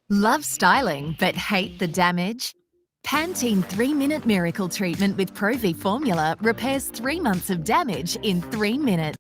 Love styling but hate the damage? Pantene 3-Minute Miracle Treatment with Pro V formula repairs 3 months of damage in 3 minutes.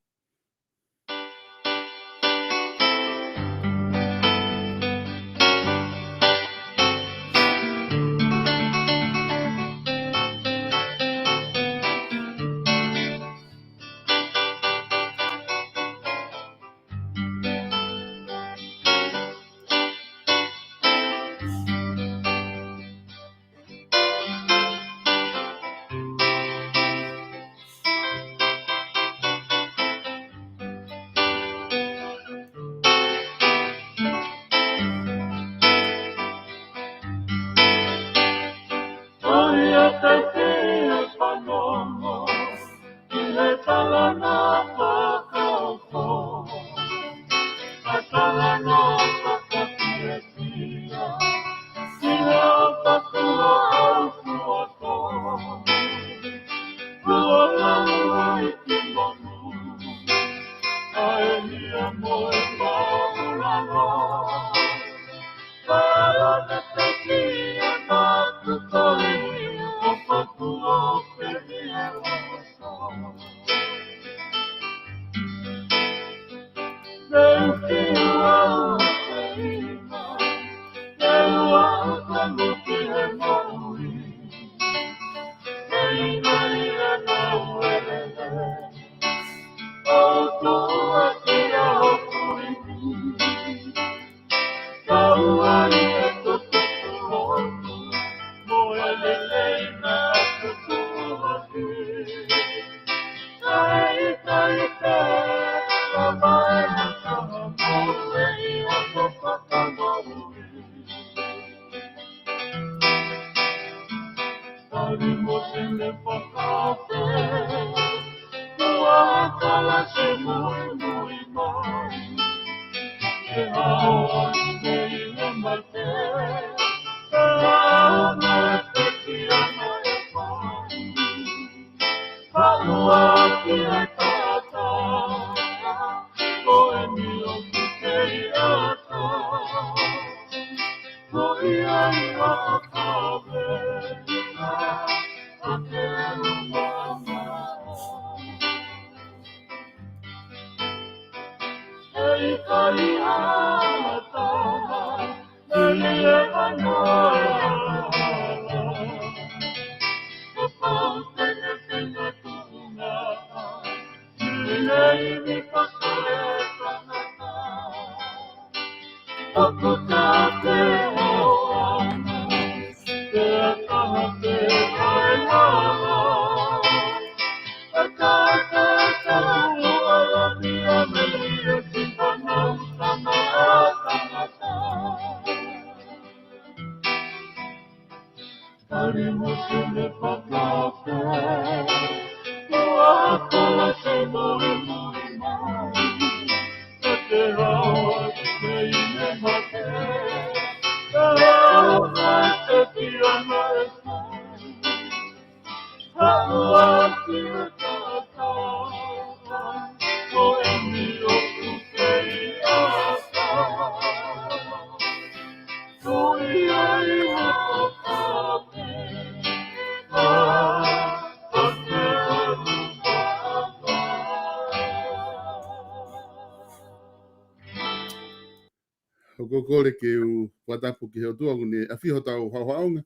Kole ke u watapu ki heo tuangu ni a whiho tau hauhaunga.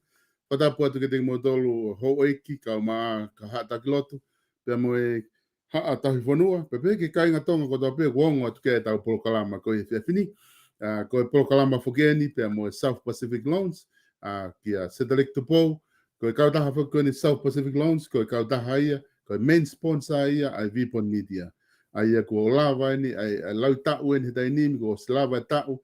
Watapu atu ke te motolu ho eiki ka maa ka hata kilotu. Pea moe haa tahi whanua. Pepe ke kainga tonga ko tau pia kuongo atu ke tau polokalama ko e whiawhini. Ko e polokalama whukeni pea moe South Pacific Loans. Ki a Sedelek Tupo. Ko e kautaha whukeni South Pacific Loans. Ko e kautaha ia. Ko e main sponsor ia ai Vipon Media. Ai a ko o lava ni ai lau tau en he tainimi ko o silava tau.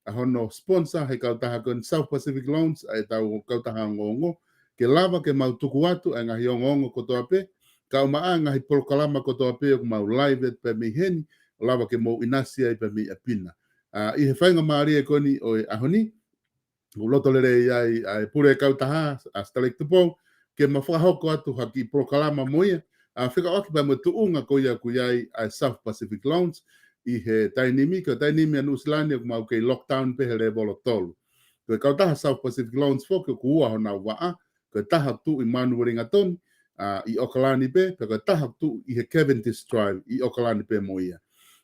A hono sponsor he kautaha kon South Pacific Loans ai tau kautaha ngongo ke lava ke mau tuku atu e ngahi o ngongo kotoa pe ka umaa ngahi polokalama kotoa pe o mau live pe mi heni lava ke mau inasi ai pe mi apina I he whainga maari e koni o e ahoni o loto lere ai pure kautaha a Stalek Tupo ke mawhakahoko atu haki polokalama moia whika oki pa mo tuunga ko ia kuiai ai South Pacific Lounge i he tainimi anu Usilani ku mau kei lockdown pe hele bolo tolu. Ko taha South Pacific Lounge foke ku ua hona waa ko taha tu i manuringa toni i Okalani pe ko taha tu i he Cavendish Drive i Okalani pe mo ia.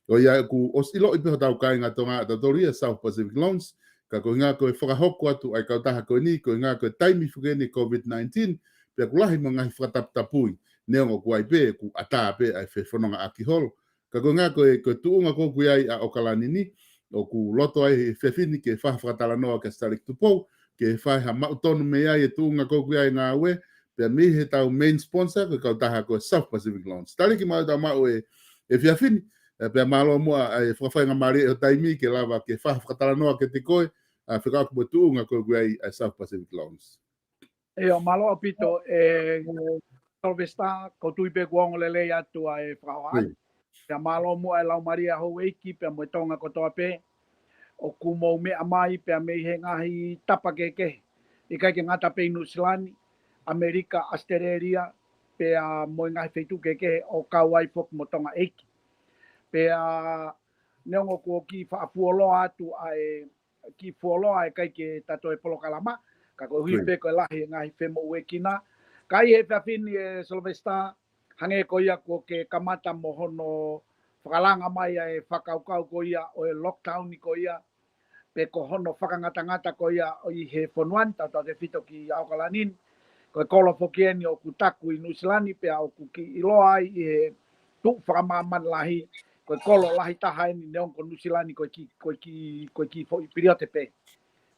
O ia ku osilo i pe tau kai nga tonga toria South Pacific Lounge ka ko nga ko whakahoko atu ai taha ko ni ko nga ko taimi fugeni COVID-19 pe ku lahi mga whakataputapui neongo ku ai pe ku ata pe ai whenonga aki holo. Ka ko nga ko tuunga ko ku ai a Okalani ni o ku loto ai whewhini ke whakatala noa ke Starik Tupou ke whai ha mautonu me ai e tuunga ko ku ai ngā ue pe mi he tau main sponsor ko taha ko South Pacific Lounge. Starik i mau tau mau e whewhini pe malo mua ai whawhainga mari o taimi ke lava ke whakatala noa ke te koe whika aku mo tuunga ko ku ai South Pacific Lounge. E o malo apito Solvesta ko tui pe kuongo lele atu ai whakaoa. Pea malo mua e lau maria hou eiki pea mo tonga ko toa pe o kumou mea mai pea mei he ngahi tapa keke. I kai ke ngata pe New Zealand, Amerika, Australia pea mo ngahi wheitu keke o kauai fok mo tonga eiki. Pea neongo ko ki whaapuoloa atu ai ki fuoloa e kai ke tato e polo kalama. Ka ko hui pe ko lahi ngahi whemo uekina. Kai he whiawhini e Solvesta hange ko ia ko ke kamata mo hono whakalanga mai e whakaukau ko ia o e lockdown ni ko ia pe ko hono whakangata ko ia o i he whonuan tau te whito ki Aokalanin ko e kolo whokieni o kutaku i New Zealand pe au ku ki iloa ai i he tuk whakamaman lahi ko e kolo lahi taha ni neon ko New Zealand ko ki piriote pe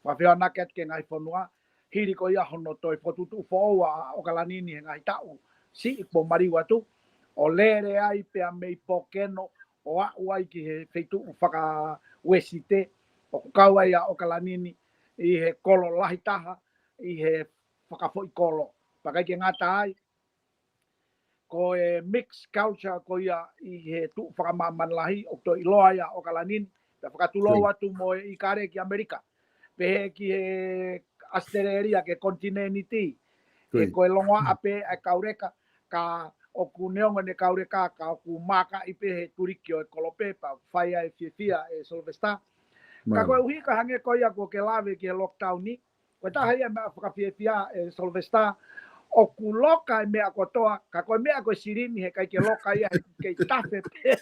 whawhia naket ke ngai whonua hiri ko ia hono toi whotutu whoa Aokalanin he ngai tau si ipo mariwa tu o lere ai pea mei pokeno o au ai ki he feitu whaka wesite o kukau ai a Okalanini i he kolo lahi taha i he whakafoi kolo pakai ke ngata ai ko e mixed culture ko ia i he tu whakamaman lahi o to iloa ia Okalanini pe whakatulo atu mo i kare ki Amerika pe he ki he Australia ke kontineniti e ko e longa ape e kaureka ka o ku neonga ne kaureka ka o ku maka ipe he turikio e kolope pa whaia e whiawhia e Solvesta. Ka koe uhi ka hange ko ia ko ke lawe ki he lockdown ni. Koe taha ia mea whakawhiawhia e Solvesta. O ku loka e mea kotoa, ka koe mea koe sirini he kai ke loka ia he kei tafe pe.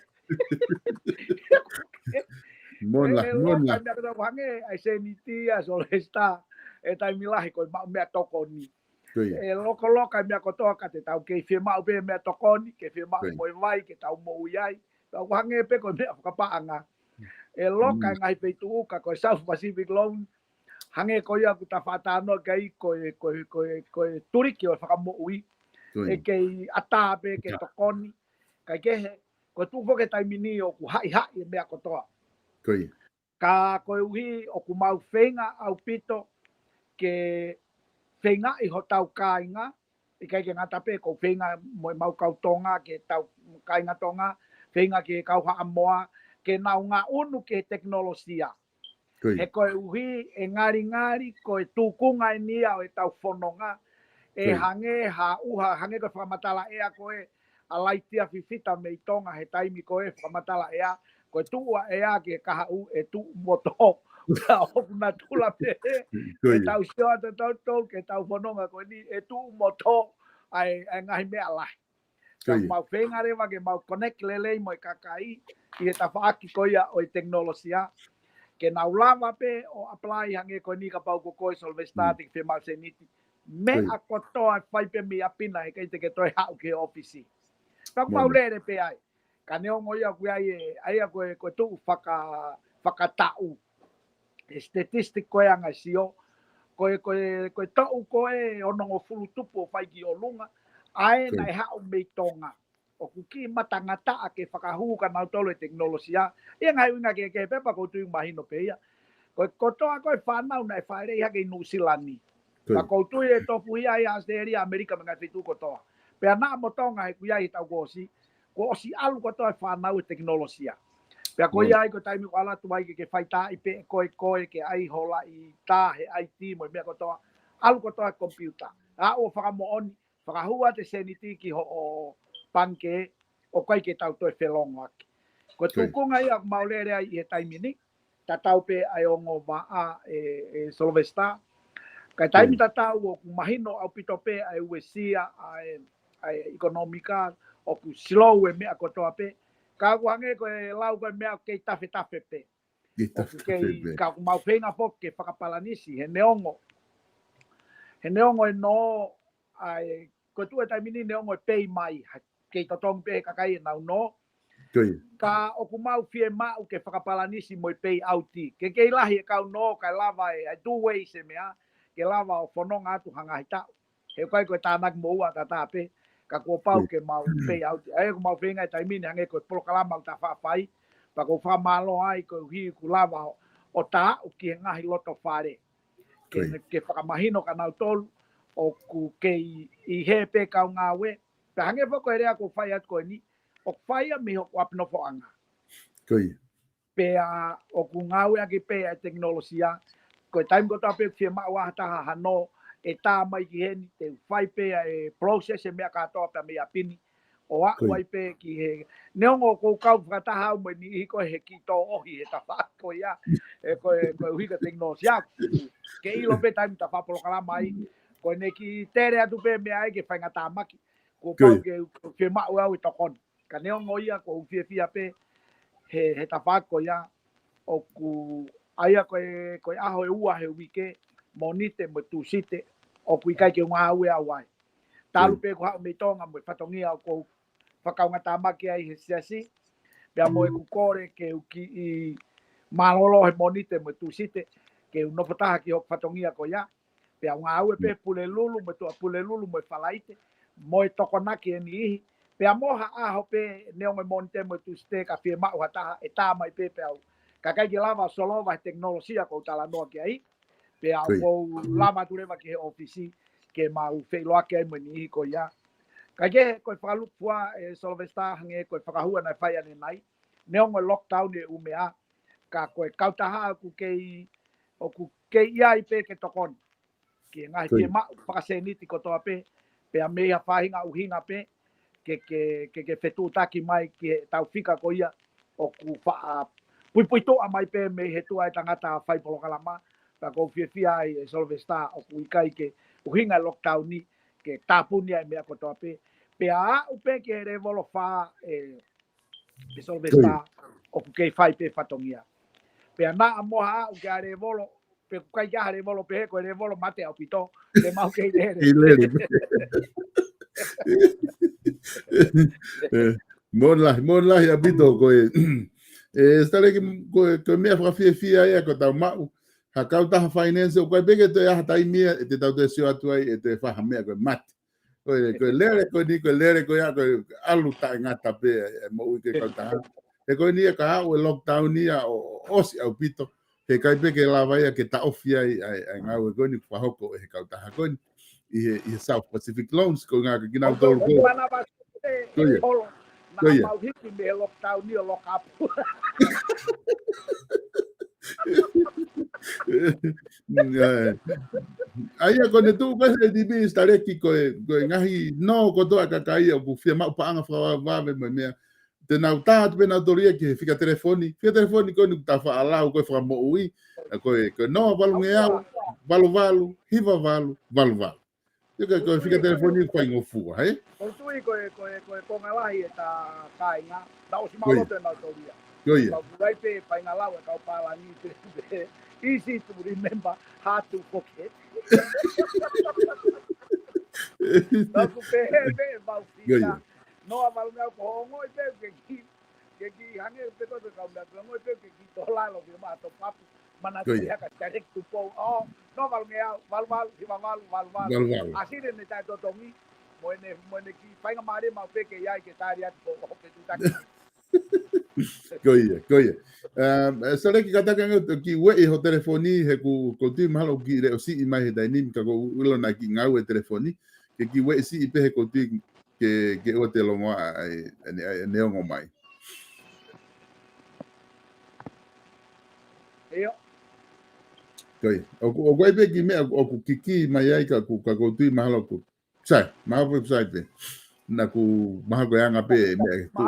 Mona. Loka mea kotoa hange ai se niti a Solvesta e tai milahi koe mea toko ni. E loka mea kotoa ka te tau kei whimau pe mea tokoni, ke whimau moi vai, ke tau mou iai. Tau hange pe koe mea whakapaanga. E loka ngai peitu uka koe South Pacific Lounge. Hange ko ia ku ta whatanoa kei koe turiki o whakamou ui. E kei ata pe ke tokoni. Kai kehe, koe tufo ke taimini o ku hai mea kotoa. Ka koe uhi o ku mau whenga au pito ke whenga i ho tau kāinga, i kai ke ngata pe ko whenga mo mau kautonga ke tau kāinga tonga, whenga ke kauha amoa, ke nau ngā unu ke teknolosia. He koe uhi e ngari koe tūkunga e nia o e tau whanonga, e hange ha uha, hange koe whakamatala ea koe a laitia whiwhita me i tonga he taimi koe whakamatala ea, koe tua ea ke kaha u e tu moto. Ka hoku na tula pe e tau sioa te tau ke tau whanonga koe ni e tu moto ai ngahi mea lahi. Ka mau whenga rewa ke mau connect lelei mo i kakai i he tawhaaki koia o i teknolosia. Ke nau lava pe o apply hange koe ni ka pau ko koe Solvesta te whemau se niti. Me a kotoa whai pe mi apina e kei te ke toi hau ke ofisi. Ka mau lere pe ai. Ka neongo ia koe ai a koe tu whakatau. Statistic koe anga sio, koe tau koe onongo fulu tupu o whai ki o lunga, ae nai hao mei tonga. O kuki matangata a ke whakahu ka nau tolo e teknolosia, ia ngai winga ke pepa ko tui mahino pe ia. Koe kotoa koe whanau nai whaerei hake i New Zealand ni. Ka koutui e topu ia i Australia, Amerika me ngai whitu kotoa. Pea nā mo tonga he kuia i tau kosi, ko osi alu kotoa e whanau e teknolosia. Pea ko ia ko taimi ko ala tuai ke whaita i pe koe ke ai hola i tā he IT mo mea kotoa. Alu kotoa e computer. A o whakamooni, whakahua te seniti ki ho panke o kai ke tau toi whelongo aki. Ko tukunga ia maulere ai e taimini, ta tau pe ai ongo maa e Solvesta. Kai taimi ta tau o ku mahino au pito pe ai uesia ai ekonomika o ku slow e mea kotoa pe. Ka kuange ko e lau ko mea kei tafe pe. Kei ka ku mau whenga po ke whakapalanisi he neongo. He neongo e no ai ko tu e taimini neongo e pei mai kei totong pe kakai e nau no. Ka o ku mau fie mau ke whakapalanisi mo i pei auti. Ke kei lahi e kau no kai lava e ai two ways e mea. Ke lava o whanonga atu hanga hi tau. He kai koe tānak mo ua ta tāpe. Ka kua pau ke mau pei auti. Ai ko mau whenga e taimini hange koe polokalama ta whawhai. Pa ko whamalo ai koe hi ku lava o tā o ki ngahi loto whare. Ke whakamahino ka nau tolu o ku kei i he pe kau ngā we. Pa hange whako e rea ko whai atu koe ni. O whaia mi hoku apinofo anga. Pea o ku ngā we aki pe e teknolosia. Koe taim ko tape fie mau ahataha hano e tā mai ki heni te whai pe e process e mea katoa pe mea pini. O aku ai pe ki he neongo ko kau whakataha au mai ni i koe he ki tō ohi he ta whako ia. E koe uhika teknolosia. Ke ilo pe taim ta whapolokala mai. Koe ne ki tere atu pe mea e ke whainga tā maki. Ko pau ke fie mau au i tokon. Ka neongo ia ko ufie fia pe he ta whako ia. O ku aia koe aho e ua he wike monite mo tusite o kui kai ke ngā ue awai. Talu pe ko hao me tonga mo whatongia o ko whakaunga tāmaki ai he siasi. Pea mo e kukore ke uki i malolo he monite mo tusite ke unofotaha ki hok whatongia ko ia. Pea ngā ue pe pule lulu mo tua pule lulu mo whalaite mo e tokonaki e ni ihi. Pea moha aho pe neongo monite mo tusite ka fie mau hataha e tā mai pe au. Ka kai ki lava solova he teknolosia ko tala noa ki ai. Pea ko lava tureva ki he ofisi ke mau wheiloa ki ai mweni ihi ko ia. Ka ke koe whakalupua e Solvesta hange koe whakahua nai whai ane nai. Neongo lockdown e umea. Ka koe kautaha ku kei o ku kei ia i pe ke tokon. Ki ngahi ke mau whakaseniti ko toa pe. Pea mea whahinga uhinga pe. Ke whetutaki mai ki tau whika ko ia. O ku wha pui toa mai pe me he tua e tangata whai polokalama. Ka kou fia ai e Solvesta o ku ikai ke uhinga lockdown ni ke tāpuni ai mea kotoa pe. Pea a upe ke revolo wha e Solvesta o ku kei whai pe whatongia. Pea na amoha a uke a revolo pe ku kai kia revolo pe he ko revolo mate au pito. Te mau kei lere. Monlahi a pito koe. Stare ke mea whakawhia ia ko tau mau. Ha kau taha finance o koe peke te aha taimia e te tau te sio atu ai e te whaha mea koe mati. Koe lere koe ni koe lere koe ia koe alu tae ngata pe e mo ui ke kau taha. E koe ni e ka hau e lockdown ni a o osi au pito. He kai peke lava ia ke ta ofi ai ngau e koe ni whahoko e he kau taha koe ni. I he South Pacific Loans koe ngā ka kina au tolu koe. Koe. Na mau hiki me lockdown ni o lokapu. Aia kone tu koe di bi stareki koe ngahi no kotoa kakai o ku fia mau paanga whawawe mai mea. Te nau tātu pe nau toria ki he whika telefoni. Whika telefoni koe ni ta wha alau koe wha mo ui. Koe no valu nge au, valu, hiva valu. Koe whika telefoni koe ngofua, hei? Koe tui koe kongalahi e ta kāinga. Ta osi malote nau toria. Koe. Kau kurai pe paingalau e kau pālangi te easy to remember, hard to forget. Nau ku pe he mau whika. Noa malu mea ko hongoi pe ke ki hange pe koe kau mea hongoi pe ke ki tola lo ki maa to papu. Mana te haka direct to po. Oh, no malu mea, valu, hiva valu. Asire ne tai totongi. Moene ki whainga maare mau pe ke iai ke tāri atu po hoke tutaki. Koia. Sare ki kataka ngau ki wei ho telefoni he ku tui mahalo ki reo si i mai he dainimi ka ko ulo na ki ngau e telefoni. Ke ki wei si i pe he ko tui ke o te longoa e neongo mai. Eo. Koia. O koe pe ki mea o ku kiki mai ai ka ko tui mahalo ku. Sai, maha website pe. na ku maha ko anga pe me tu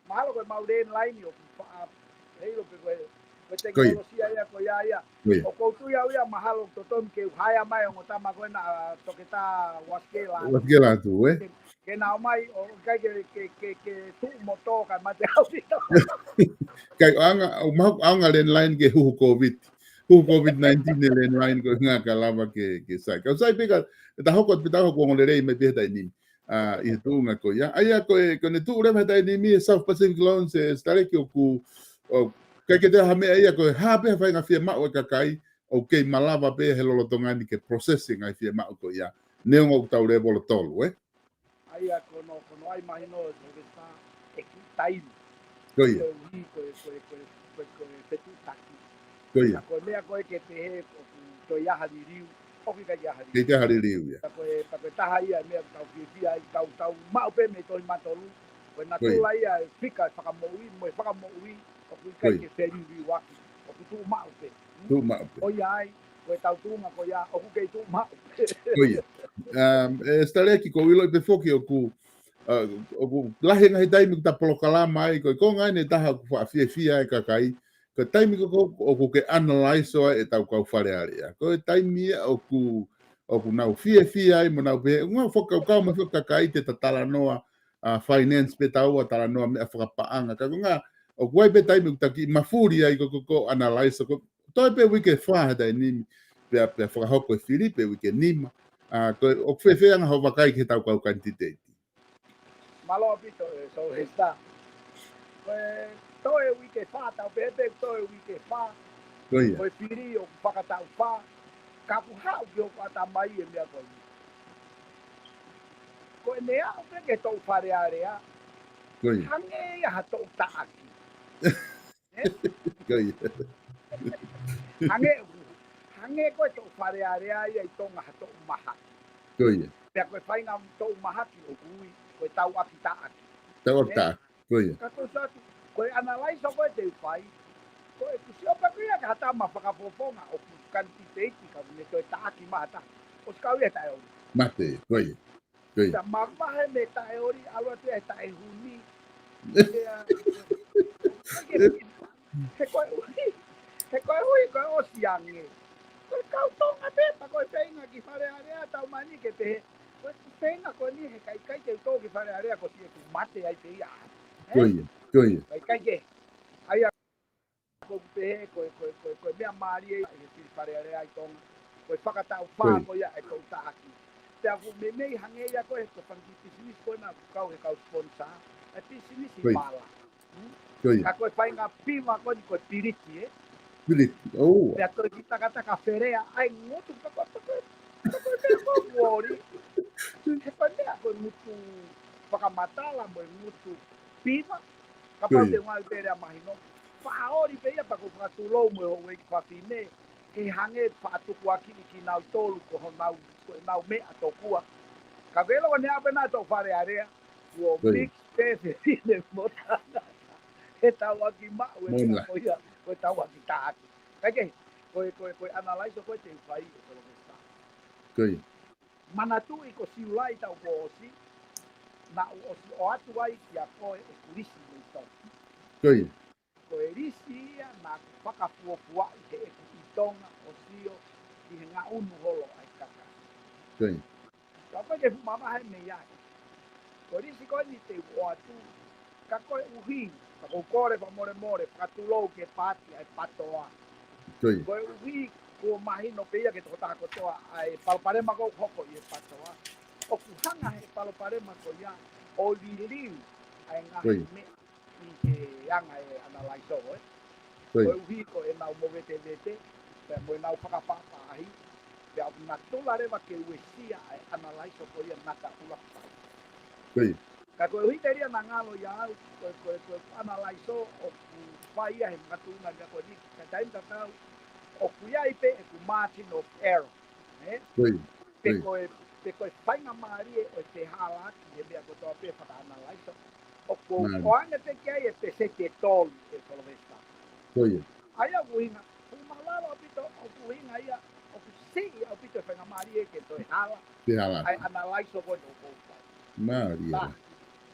mahalo ko mauden line yo helo pe tecnologia ya ko ya o ko tu ya mahalo to tom ke haya mai o tama ko na to que ta waskela tu que na mai o que tu moto ka mate audito kai anga len line ke hu COVID-19 len line ko nga kalama ke sai ka sai pega ta hoko ngole rei me pe ta ni i tu nga ko ya aya ko ne tu re ta ni mi South Pacific Loans stare ke ku kai ke te ha me aya ko ha pe fa nga fia ma o ka kai o ke malava pe he lo tonga ni ke processing ai fia ma ko ya ne ngo tau re bolo tolu aya ko no ai mai no que está equitai Koia. Koia. Ko mea koe ke te he to iaha di riu, hoki ka iaha di riu. Ke iaha di riu, ia. Koe taha ia mea tau whiwhia i tau mau pe me toi matolu. Koe na tula ia whika whakamoui, moe whakamoui, hoki kai ke whiri riu waki. Hoki tu mau pe. Tu mau pe. Koia ai, koe tau tunga koia, hoki kei tu mau pe. Koia. Stare ki ko wilo i pe foki o ku o lahe ngai taimi ta polokalama ai ko ngai ne taha ku fia e kakai ko taimi ko o ke analyze o e tau kau whare area ko taimi o ku nau fia ai mo nau pe ngā whakau mo kakai te tatala noa finance pe tau a tala noa me a whakapaanga ka ngā o kuai pe taimi ta ki mafuri ai ko analyze ko toi pe wike wha dai ni pe whakahoko e Filipe wike nima ko o whewhenga ho wakai ke tau kau quantity malo pito so está pues todo el weekend fa tau pepe todo el weekend fa pues piri o paka tau fa kapu ha o pata mai e mea ko nea o que to fare area hange ya to ta aki hange ko to fare area ia to nga to maha pe ko fai nga to maha ki o kui ko tau aki ta aki tau ta koia ka sa ko analyze ko te fai ko e si o pa kia ka ta ma fa poponga o quantity ka me to ta aki mata o ska ia ta o mate koia ta ma he me ta ori alo te ta e huni he ko hui ko o siange ko ka tonga te pa ko tenga ki fare area ta mani ke te ko tenga ko ni he kai te to ki fare area ko si tu mate ai te ia koia kai ke ai ko te ko me amari e ki fare area ai tonga ko whakata o wha ko ia e tau tāki te aku me mei hange ia ko e ko whangi pisimis ko na kau he kau sponsor e pisimis i mala ka koe whai ngā pima ko ni koe piriti piriti oh pea koe ki takata ka wherea ai ngotu ka koe mea koe wori he koe mea koe ngutu whakamatala mo e ngutu pima ka pau te ngai perea mahino whaori pe ia pa ko whakatulou mo e ho weki whawhine he hange whaatuku akini ki nau tolu ko ho nau mea tokua ka velo ne apena to whare area o mix pepe tine motana he tau aki mau e mea koia koe tau aki tāki kake koe analyze koe te whai e kolo mesta koe manatu i ko siulai tau ko osi na osi o atu ai ki a koe e kurisi me tau koe koe risi ia na whakafuofua i te e i tonga o sio i he ngā unu holo ai kaka koe ka koe ke fumama he me iai koe risi koe ni te o atu ka koe uhi ka koe kore pa more whakatulou ke pati ai patoa koe uhi ko mahino pe ia ke toko tako toa ai paloparema kou hoko i e patoa o kuhanga he paloparema ko ia o liliu ai ngahi me i ke anga e analyze o koe uhi ko e nau mowete vete pe mo e nau whakapapa ahi pe au na tula rewa ke uesia ai analyze o ko ia naka ula koe ka koe uhi te ria na ngalo ia au koe analyze o whai ia he ngatuna mea koe ni ka taim tatau o kuia i pe e ku margin of error pe koe whainga maari e o te hala ki he mea kotoa pe whaka analyze o ko ane te kia e pe se te tolu e kolomesta aia kuhinga kumalala o pito o kuhinga ia o ku si o pito whainga maari e ke toi hala ai analyze o koe no kou Maria.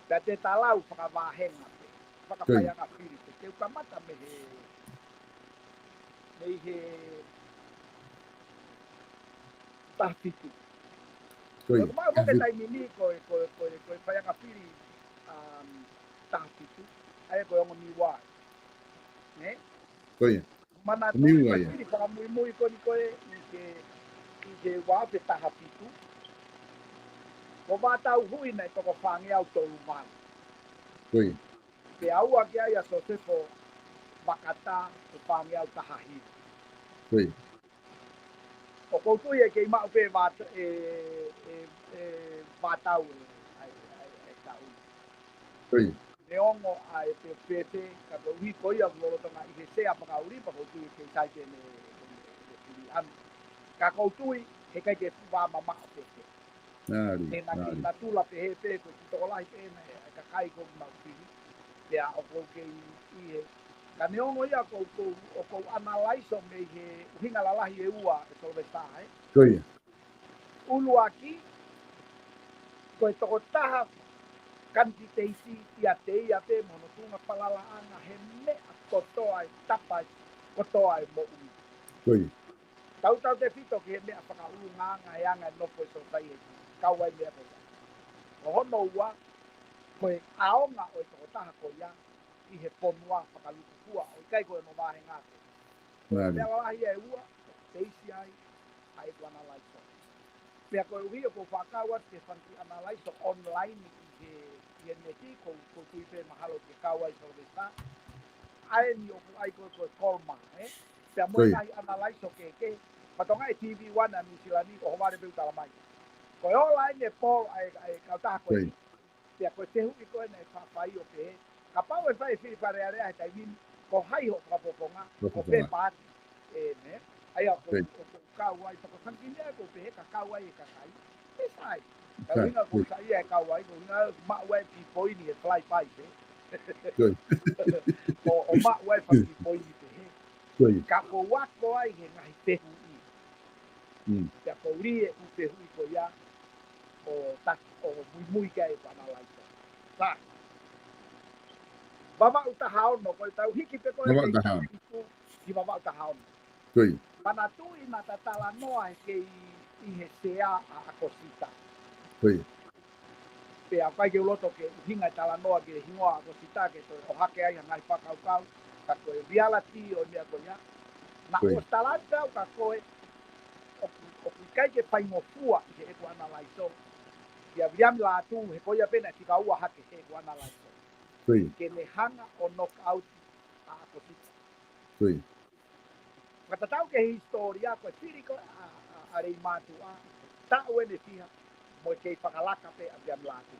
Pea te talau whakawāhenga pe. Whakapaianga whiri pe. Te ukamata me he tahwhitu. Koe mai hoke taimini koe whaianga whiri tahwhitu. Aia koe ongo miwai. Ne? Koe. Mana tui koe whiri whakamui koni koe i ke wāpe tahwhitu. Ko mātau hui nei toko whangi au tolu mana. Koe. Pe aua ki aia so tefo makata o whangi au tahahi. Koe. O koutu e kei mau pe mātau ai tau. Koe. Ne ongo ai pe pepe ka ko hui koi au lolo tonga i he sea pakauri pa koutu e kei sai ke ne pili anu. Ka koutu he kai ke wā mama o pepe. Nari. Na tula pe he pe ko toko lahi pe na ka kai ko mau pili. Pea o kou kei i he. Ka ne ongo ia kou analaiso me he hinga lalahi e ua e so vesta e. Koe. Ulu aki koe toko taha kanti teisi ia teia pe monotunga palalaanga he mea kotoa e tapa kotoa e mo ui. Koe. Tau te fito ki he mea whakaulu nganga e anga e nofo e so tai e kauai mea koe. O hono ua koe aonga o e toko taha koia i he ponua whakaluku kua o i kai koe no vahe ngate. Mea lalahi e ua teisi ai ai ko analaiso. Pea koe uhi o ko whakaua te whanti analaiso online i e neti ko tui pe mahalo ke kauai so resta. Ae ni oku ai koe kolma, Pea moe nahi analaiso ke patonga e TV1 a New Zealand ko homare peu talamai. Koe online e Paul ai kautaha koe. Pea koe te hui koe nei whawhai o pe. Ka pau e whai whiri pare area he taimini ko hai ho kapoponga ko pe pāti. Ne? Ai a ko kauai toko sankinea ko pe ka kauai e ka kai. E sai. Ka winga ko sai e kauai ko winga maua e pipoini e fly pai pe. O maua e pipoini pe. Ka ko wako ai he ngai pehu i. Pea ko rie u pehu i ko ia o mui kai ko analaiso. Sa. Baba uta haono ko tau hiki pe ko e ki baba uta haono. Koe. Mana tu ina tatala noa ke i he sea a kosita. Koe. Pea kai ke uloto ke hinga tala noa ke hingoa a kosita ke to o hake ai ngai pakau ka koe reality o mea koia. Na o talanta ka koe o kai ke paingo fua ke e ko analaiso. Ia viam la tu he koia pena ki ka ua hake ke ko analaiso. Koe. Ke le hanga o knockout a kosita. Koe. Matatau ke historia ko tiriko a rei matua ta wene fiha mo ke pakalaka pe abiam latu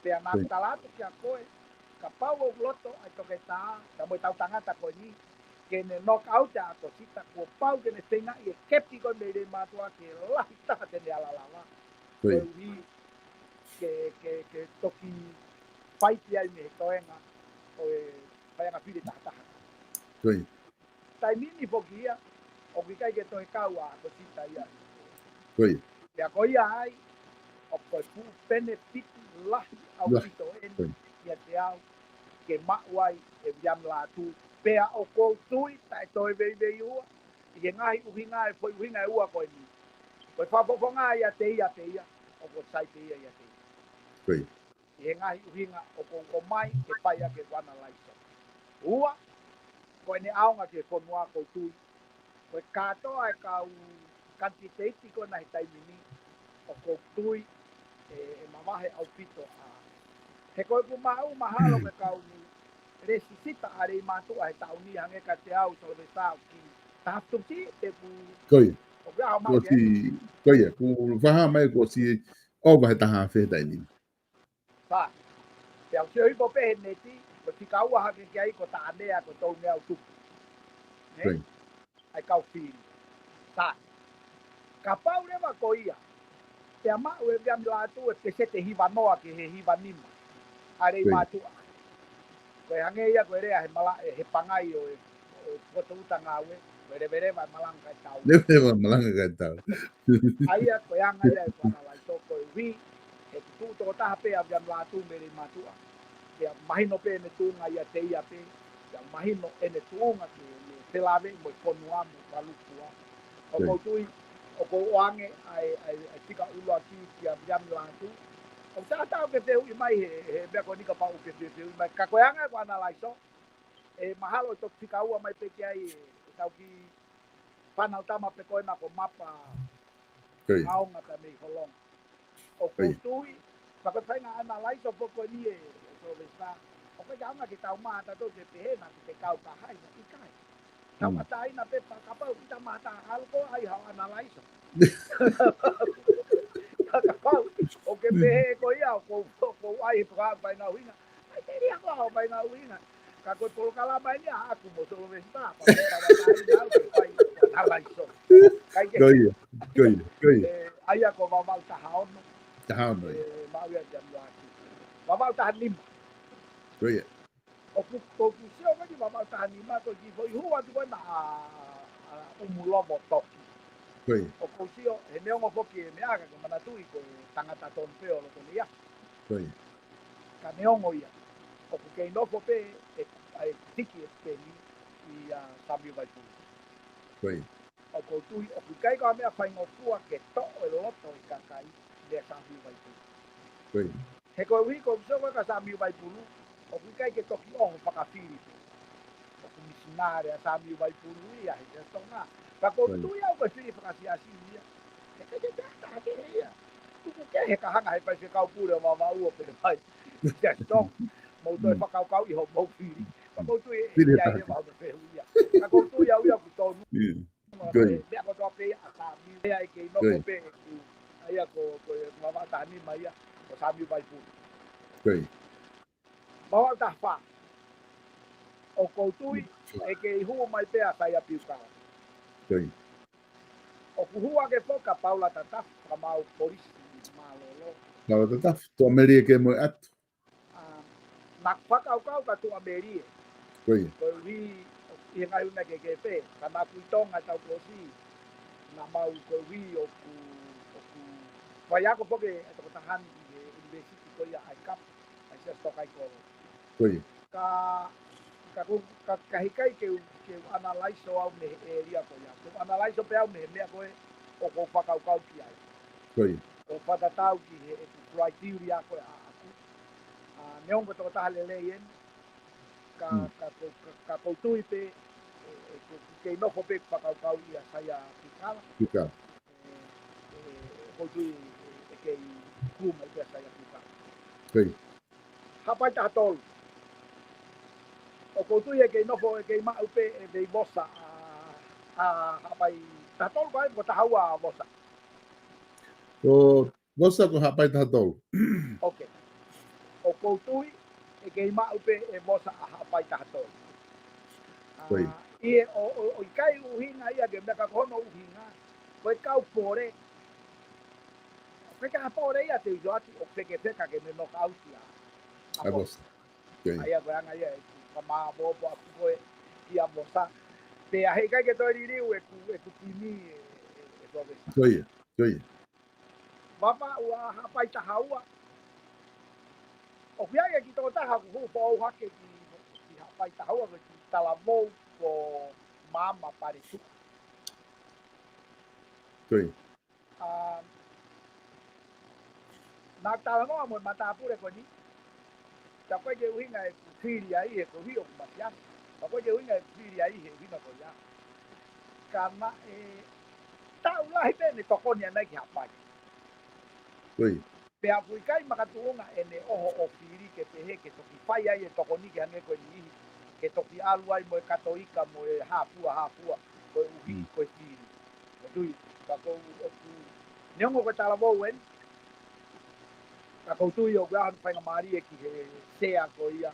pe ana talatu ke koe ka pau loto ai to ke ta mo tau tangata ko ni ke ne knockout a ko sita ko pau ke ne tenga e kepiko de rei matua ke la ta te ne ala lava ko wi ke toki fight ya me toenga o vai na pili ta Koe. Taimini pokia o ki kai ke toi kaua ko sita ia. Koe. Pea koia ai o koe pu benefit lahi au pito eni ia te au ke mauai e viam la tu. Pea o kou tui tai toi vei ua i e ngahi uhinga e foi uhinga e ua koe ni. Koe whapoponga ia te ia o ko sai te ia te ia. Koe. I e ngahi uhinga o kou o mai ke paia ke wana laiso. Ua koe ne aonga ke konua kou tui. Koe katoa e kau kanti teiti ko nahi taimini o kou tui e mamahe au pito a. He koe ku mau mahalo ke kau ni resisita a rei matua he tauni hange ka te au so le tau ki tahtuki te ku Koe. o kia hao mai Koe. Ku whaha mai ko si o wahe taha whetaini. Sa. Te au seo hipo pehe neti ko tika ua hake ki ai ko ta anea ko tau mea utuku. Koe. Ai kau whiri. Sa. Ka pau rewa ko ia. Te ama ue viam la tu e se te hiva noa ke he hiva nima. Arei matua. Koe hange ia koe rea he mala he pangai o koto uta ngawe. Koe vere vai malanga kai tau. Lewe malanga kai tau. Aia koe anga ia e koana lai to koe wi. e tu to ta pe a jam la tu me le matua ke mahino pe ne tu nga ia te ia pe ya mahino ene tu nga ke te lave mo konua mo balukua o ko tui o ko wange ai tika ulo aki ki a jam la tu o ta ke te u mai he be ko ni ka pa u ke te mai ka ko anga ko ana laiso e mahalo to tika u mai pe ki ai tau ki pana tama pe ko na ko mapa au nga ta me holong o ko tui pa ko tai na ana laiso po ko ni e so vesta o ko janga ki tau mata to te pe na te kau ka hai i kai tau mata ina pe pa ka pa kita mata algo ai ha ana laiso ka pa o ke pe ko ia ko ai pa pa na uina ai te ria ko pa na uina ka ko tol kala ba ni aku mo so vesta pa ta mata ina o ke pai ana laiso kai ke ai ko va malta haon ma ia jam la va malta lim o ku sio ga di va malta lim ma to ki foi hua tu na umulomo toki o ko sio e me ngo foki me aga ko mana tu i ko tangata ton peo lo ko ia ka me ngo ia o ku ke no fope e ai tiki e pe ni i sabi vai tu o ko tu o ku kai ka me fa ngo fua ke to e lo to i ka kai de sabi vai tu he ko wi ko so ka sabi vai tu o ku kai ke toki o pa ka fili o ku misinare a sabi vai tu ia he to nga ka ko tu ia ko fili pa ka si asi ia he ka te ta ke ia tu ke he ka hanga he pa se ka pure ma va u pe mai ya to mo to fa ka i ho mo fili ka ko tu ia ia ma pe ia ka ko tu ia ku to be ko to pe a sabi ia ke no ko pe ai ko ma va ta ni mai ko sabi vai pu ma ta fa o ko tu e ke hu mai pe a sai a piu ka o ku hua ke foka paula tata ka mau polisi malolo Kalau tetap tu Amerika ke mo at. Nak pakau kau ka tu Amerika. Koi. Koi i ngai una ke pe ka na ku tonga tau posi na mau koi o ku vai ako poke to tahan de university ko ya ai kap ai se sto kai ko. Koi. Ka hikai ke analyze o ne area ko ya. Ko analyze o pe au ne me ko o ko pakau kau ki ai. Koi. O pada tau ki e criteria ko ya. Neong ko to ta lele yen ka tu pe ke no ko pe pakau kau ia saya pikala. Pikal. Ko tu ke kuma ia saya pikala. Koi. Hapa ta tol. O ko tu ye ke no ko ke ma upe de bossa hapa ta tol ko ta hawa bossa. O bossa ko hapa ta tol. Okay. O ko tu e ke ma upe e bossa hapa ta tol. Koi. I o kai uhinga ia ke me ka kono uhinga. Ko kau pore Peka pore ia te joati o peke peka ke me no kausia. A bossa. Koi. Ai agora ia ka ma bo bo ko ia bossa. Te a hei kai ke to riri e ku timi e to vesa. Koi. Koi. Papa ua hapai ta haua. O kia ki to ta ha ku po o hake ki hapai ta haua ki tala mo ko mama pare tu. Koi. Na tala no mo mata pure ko ni. Ta ko ke uhinga e fili ai e ko hio ku masia. Ta ko ke uhinga e fili ai he hina ko ya. Kama tau la he ne to ko ni na ki hapai. Koi. Pe a fui kai makatuonga ene oho o fili ke te he ke toki pai ai e toko ni ke ane koe ni ke toki alu ai mo e katoika mo e hapua ko e uhi ko e fili ko tui ka kou o tu neongo ko tala mou en ka kou tui o gahan whainga maari e ki he sea ko ia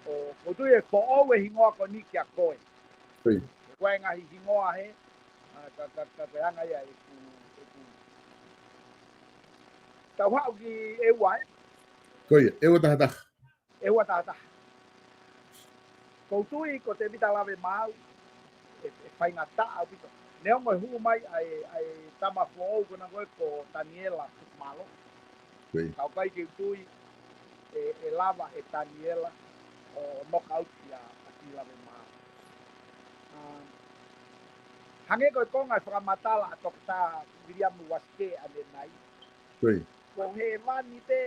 o ko tui e ko au e hingoa ko ni ki a koe Koi. koe ngahi hingoa he ka peanga ia e ku tau hau ki e wai Koi. E o ta ta. e ua tata. Kou tui ko te vita lawe mau e whainga taa pito. Neo ngoi hu mai ai tama fo au kuna koe ko Daniela malo. Kau kai ke tui e lava e Daniela o knockout ia atila me ma. Hange ko konga whakamatala a tokta Miriamu waske ane nai. Ko he mani te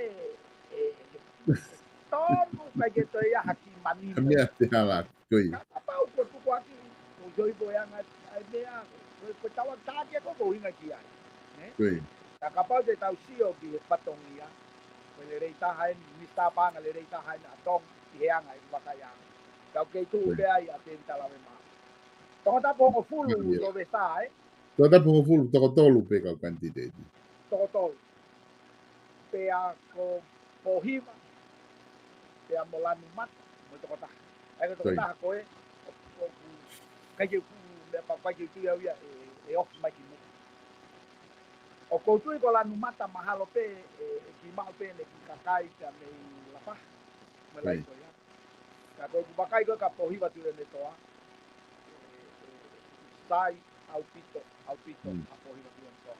tonu kai ke toi a haki manino. Mea te hala, koi. Ka pau ko tuku aki ko joi boyanga ai mea ko tawa tāke ko ko hinga ki ai. Koi. Ka pau te tau sio ki he patongia. Ko le reita hain, mista panga le reita hain a tong ki heanga i wakaianga. Kau kei tuu pe ai a te talawe maa. Toko tapo ko fulu to ve sa Toko tapo ko fulu toko tolu pe kau kantiteeti. Toko tolu. Pe a ko pohima. Pe a molani mata. Mo toko taha. Ai ko toko taha koe. Kai ke ku le papai ke tu ia e off mai ki mo. O koutu ko lanu mata mahalo pe ki mau pe le ki kakai ka me lapa. Me lai ko ia. Ka ko bakai ko ka pohima tu le toa. Sai au pito a pohima tu le toa.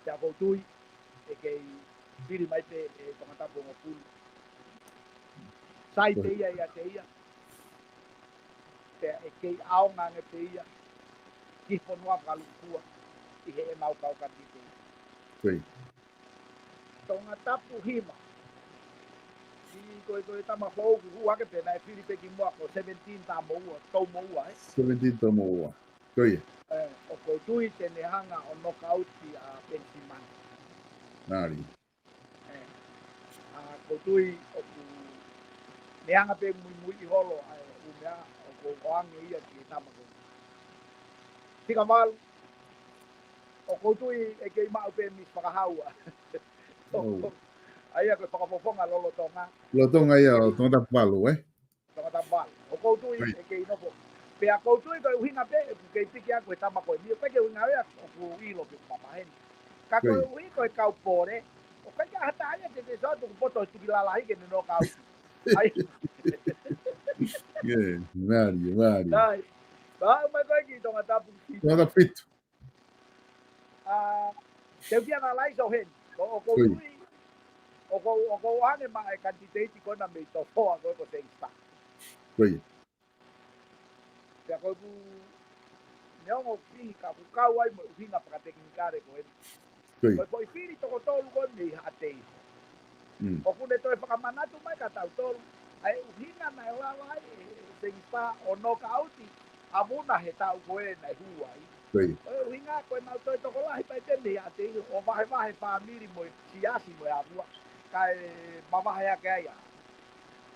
Te a koutui e kei piri mai te e tangata bongo pulu. Sai te ia te ia. Te e kei aonga nge te ia. Ki whanua kalukua. I he e mau kau kati te ia. Tonga tapu hima. I koe tama whauku hu ake pena e piri pe ki mua ko 17 ta moua. Tau moua 17 tau moua. Koe. O koutui te nehanga o nokauti a Pensimani. Nari. Koutui o ku nehanga pe mui I holo ai o mea o ko oange ia ki tama ko. Tika malu o koutui e kei mau pe mis whakahaua. Aia ko whakapoponga lolo tonga. Lotonga ia o tonga palu, Tonga tapalu. O koutui e kei nopo. Pe a koutui ko uhinga pe e kei tiki a koe tama koe. Mio peke uhinga ea o ku ilo pe mamaheni. Ka koe uhi koe kau pore. O kai ka hata aia te te sotu ku poto tiki lalahi ke nino kau. Ai. Mari. Dai. Mai koe ki tonga tapu. Tonga pito. Te kia na lai so hen. O koutui. O ko ane ma e kantiteiti kona me to foa koe ko te ista. Koe. Te a koe ku neongo fihi ka ku kau ai mo uhinga whakateknikare ko eni. Koe po I whiri toko tolu koe me I hatei. O kune toi whakamanatu mai ka tau tolu. Ai uhinga na e lalai te ista o noka auti. A muna he tau koe na hua I. Uhinga koe mau toi toko lahi pai tene I hatei. O vahe whamiri mo siasi mo e avua. Kai mamahe ake aia.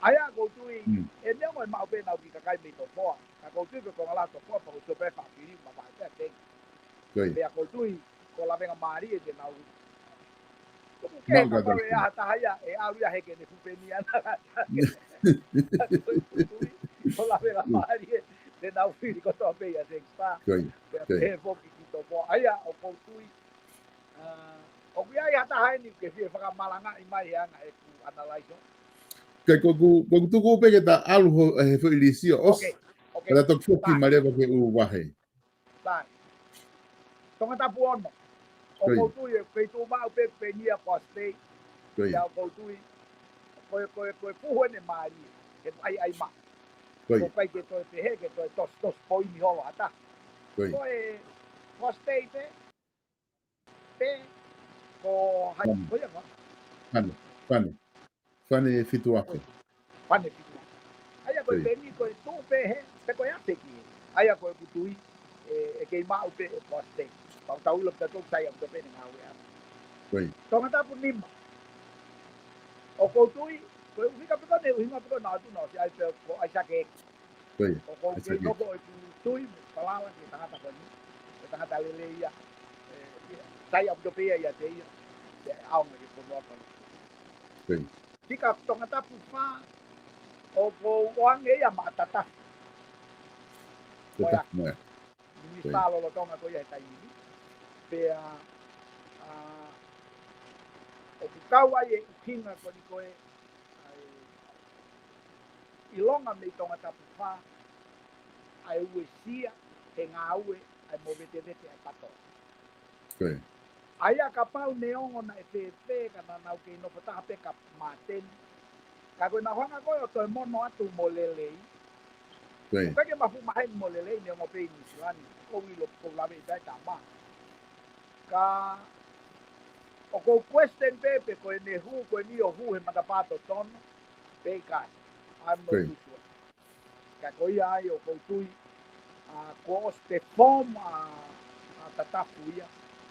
Aia koutui e neongo e mau pe nau ki kakai me to poa. Ka koutui ko ngala to poa pa ko pe whakiri mamahe te ake. Pea koutui ko la venga maari e te nau. Ke ka e hata haia e au ia heke ne fupeni ana. Ko la venga maari e te nau whiri ko to pe ia te sta. Pea pe foki ki to poa. Aia o koutui o kia I hata haini ke fie whakamalanga I mai anga e ku analaiso. Kai koku tuku pe ke ta alu he fo ilisio os. Kala tok foki marewa ke u wahe. Sai. Tonga tapu ono. O koutui e kei tu mau pe nia postei. Ia o koutui koe puhu ene maari. Ke ai ma. Ko kai ke toi pehe ke toi tos poini holo ata. Koe postei pe ko hai koe ma. Fane fitu ape. Fane fitu ape. Aia koe peni koe tu pehe pe koe ate ki. Aia koe kutui e kei mau pe postei. Pau taula pe tok sai am pe ngau ia. Tonga tapu nima. O koutui koe uhinga pe kone uhinga pe kone atu no si ai pe ko ai sake. O ko ke nopo e tui palala ke tangata koni. Ke tangata lele ia. Sai am pe ia te ia. Te aunga ke kono apa. Tika tonga tapu fa o ko oange ia matata. Oia. Ni stalo lo tonga ko ia tai ni. Pea o kau ai e uhinga ko ni koe I longa me tonga tapu wha ai ue sia te ngā ue ai mo vete ai pato. Aia ka pau neongo na epepe kana na ke no pata pe ka maten. Ka ko na hanga ko to mono atu molelei. Ka ke mafu mai molelei ne mo pe ni silani. Ko wi lo ko la be dai ta ma. Ka o ko question pepe ko ne hu ko ni o hu he matapato ton pe ka. Am no tu. Ka ko ia o ko tui a ko ste pom a tatafuia.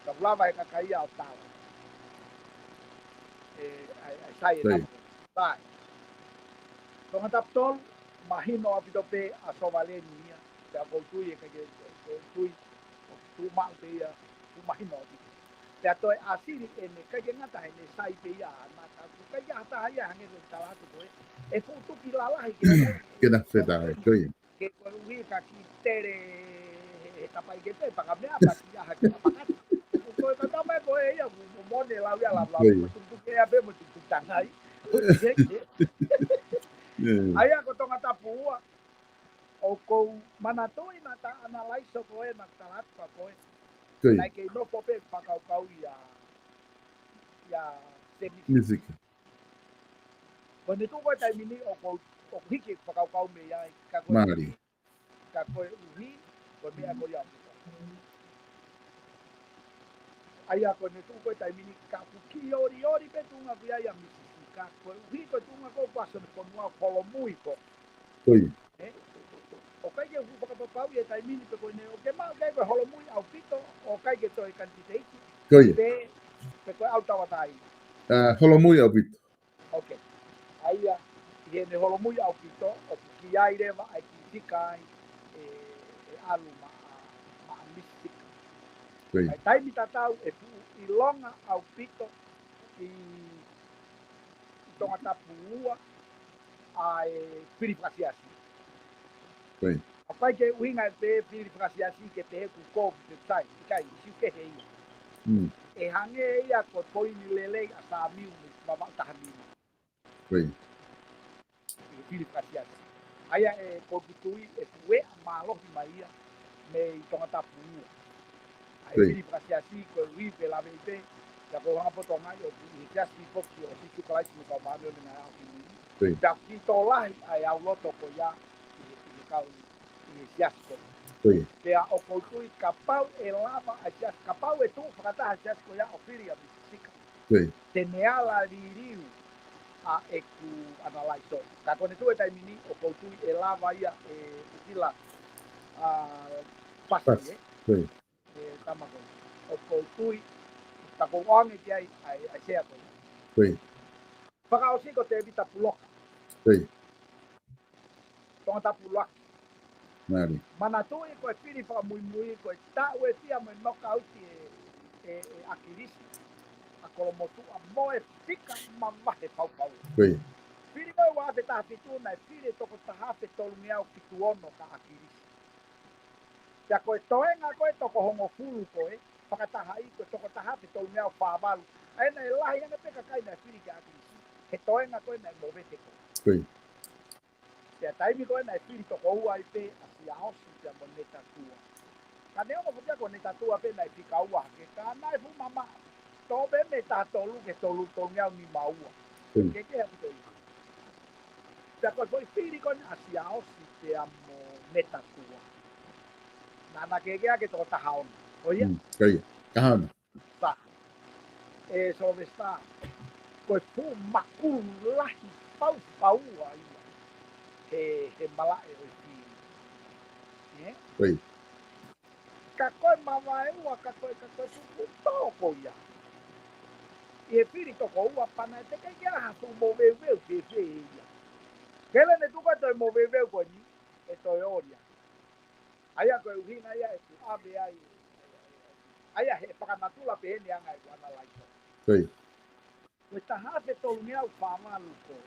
Ka lava e ka kai ao tau. Sai na sai tonga taptol mahino apito pe a sovalenia te a tui e ka tui tu ma pe ia tu mahino te a toi asiri e ne ka ngata e ne sai pe ia na ka ka ia ta ia hange de talatu ko e fu tu ki la la que na feta que con un ka ki tere e tapai que te pa cambiar pa ki ia ha ka pa ko ka ta me ko e ia mo ne la ia la tu ke a be mo tu tangai Aia ko tonga tapua o ko manatoi na ta analyze ko e na talat pa ko e na ke no pope pa kau ya music ko ne tu ko tai mini o ko hiki pa kau me ya ka ko Mari ka ko uhi ko me ko ya aia ko ne tu ko tai mini ka ki ori pe tu nga via ya mi ka ko uhi ko tu nga ko paso ko no ko muy ko o kai ke fu pa pau e tai mini pe ko ne o ke ma kai ko holo muy au pito o kai ke toi kantite pe ko au tawa tai holo muy au pito okay aia ye ne holo muy au pito o ki aire va ai ki kai e alu ma mistika ai tai mi tatau e fu I longa au pito I tonga tapua ai pirifasiasi o kai ke winga pe pirifasiasi ke te ku ko te tai kai si ke hei e hange ia ko toi ni lele a sa miu ma ma ta mi pirifasiasi aya e ko kitui e fue ma lo maia me tonga tapua ai pirifasiasi ko wi pe la be ya ko ha poto ngai o I just people ki o si ko lai ni ko ma le na ai da ki to lai ai au loto ko ya I ka I just te a o ko tui kapau e lava a just kapau e tu fakata a just ko ya o firi a bisika te neala ririu a e ku analyze ka kone tu e tai mini o ko tui e lava ia e kila a pasi e tamako o ko tui ta ko wangi ki ai se ko Whakaosi ko te vita puloka. Tonga ta puloka. Mana tui ko e piri whakamui ko e tau e tia me noka uti e akirisi. A kolomotu a moe tika mamahe pau. Piri koe wa te taha pitu na e piri toko taha pe tolu miau pitu ono ka akirisi. Tia koe toenga koe toko hongo fulu koe. Whakataha I koe toko taha pe tolu miau whaavalu. Aina e lahi anga peka kai na piri ka akirisi. He toenga koe na e movete koe. Tia taimi koe na e piri toko ua I pe a si aosi tia mo neta tua. Ka neo mo kutia ko neta tua pe na e pika ua hake. Ka na e fu mama. Tō be me ta tolu ke tolu ngau ni maua. Ke hapu te ua. Tia koe koe piri koe a si aosi tia mo neta tua. Nana ke ke toko taha ona. Oia? Taha ona. Sa. E so me sta. Koe fu makuru lahi pau ua ia. He malae o piri. Ka koe mawa e ua ka koe suku tōko ia. E piri toko ua pana e te kai kia hasu mo veu ke ia. Kele ne tuka toi mo veu koe ni. E toi oria. Aia koe uhina ia e tu abe ai. Aia he whakanatula pe hene anga e wana laito. Koe taha te tolu ngeau whamalu koe.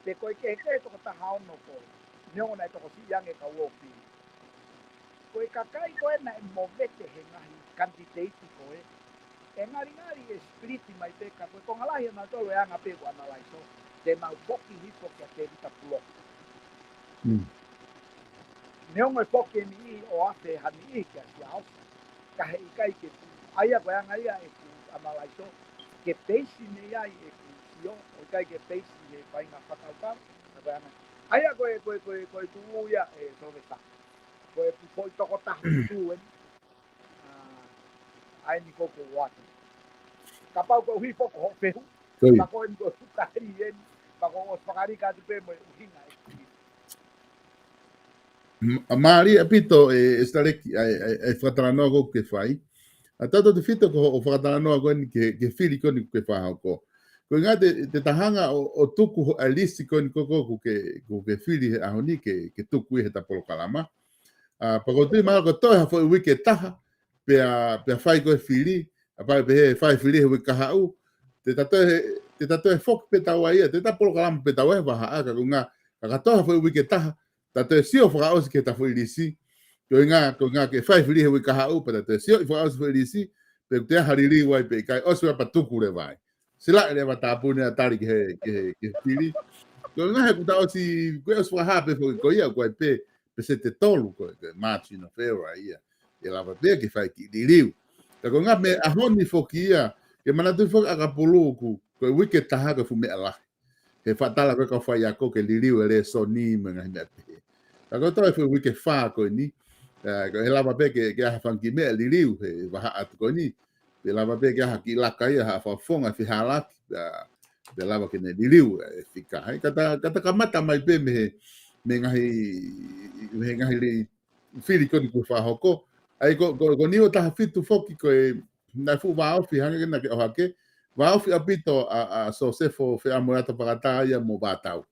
Te koe ke toko taha ono koe. Niongo na e toko si yange ka uo piri. Koe kakai koe na e movete he ngahi kantiteiti koe. E ngari e spiriti mai peka koe konga lahi na tolo e anga pe wana laiso. Te mau poki hipo kia te vita puloka. Niongo e poki ni I o ate hani I kia si aosi. Ka he I kai ke tu Ai a koe ai e ku amalaiso ke peisi nei ai e ku sio o kai ke peisi e pai nga whakauka ai a koe tu ia e soveta koe pu foi toko tahu tu en ai ni koko watu kapau ko hui foko ho pehu ka koe ni ko tukari en ka ko os pakari ka tu pe mo hinga Mari apito estareki ai whataranoa ko ke whai. A tato te whito ko o whataranoa ko ni ke whiri ko ni ke whahau ko. Ko ngā te tahanga o tuku a listi ko ni koko ke whiri he ahoni ke tuku i he tapolo kalama. Pako tui maa ko toi hafo i wike taha pea whai ko e whiri a pai pe he whai whiri he wika hau. Te tatoe fok pe taua ia, te tapolo kalama pe taua e waha aka ko ngā katoa hafo i wike taha tatoe sio whakaosi ke ta whairisi. Ko ngā ke whai whiri he wika hau pa tatoe sio i whakaosi whairisi pe te hariri wai pe kai osua pa tuku re vai. Sila e rewa tāpune a tari ke whiri. Ko ngā he kuta osi koe osi whahape ko ia koe pe se te tolu koe March in February ia. E lava pe ke whai ki ririu. Ko ngā me ahoni whoki ia ke manatu whoki akapulu koe wike taha ka fume alahi. He whatala koe ka whai ako ke ririu e re so ni me ngahi mea pe. Ko toi fu wike fa ko ni ko he lava pe ke ha fanki me liriu he waha atu ko ni pe lava pe ke ha ki laka ia ha fa fonga fi halak pe lava ke ne liriu e fika hai kata kamata mai pe me ngahi li fili ko ni ku fa hoko ai ko ni o ta fitu foki ko na fu wa ofi hanga na ke o hake wa ofi apito a so se fo fe amorata pakata ia mo batau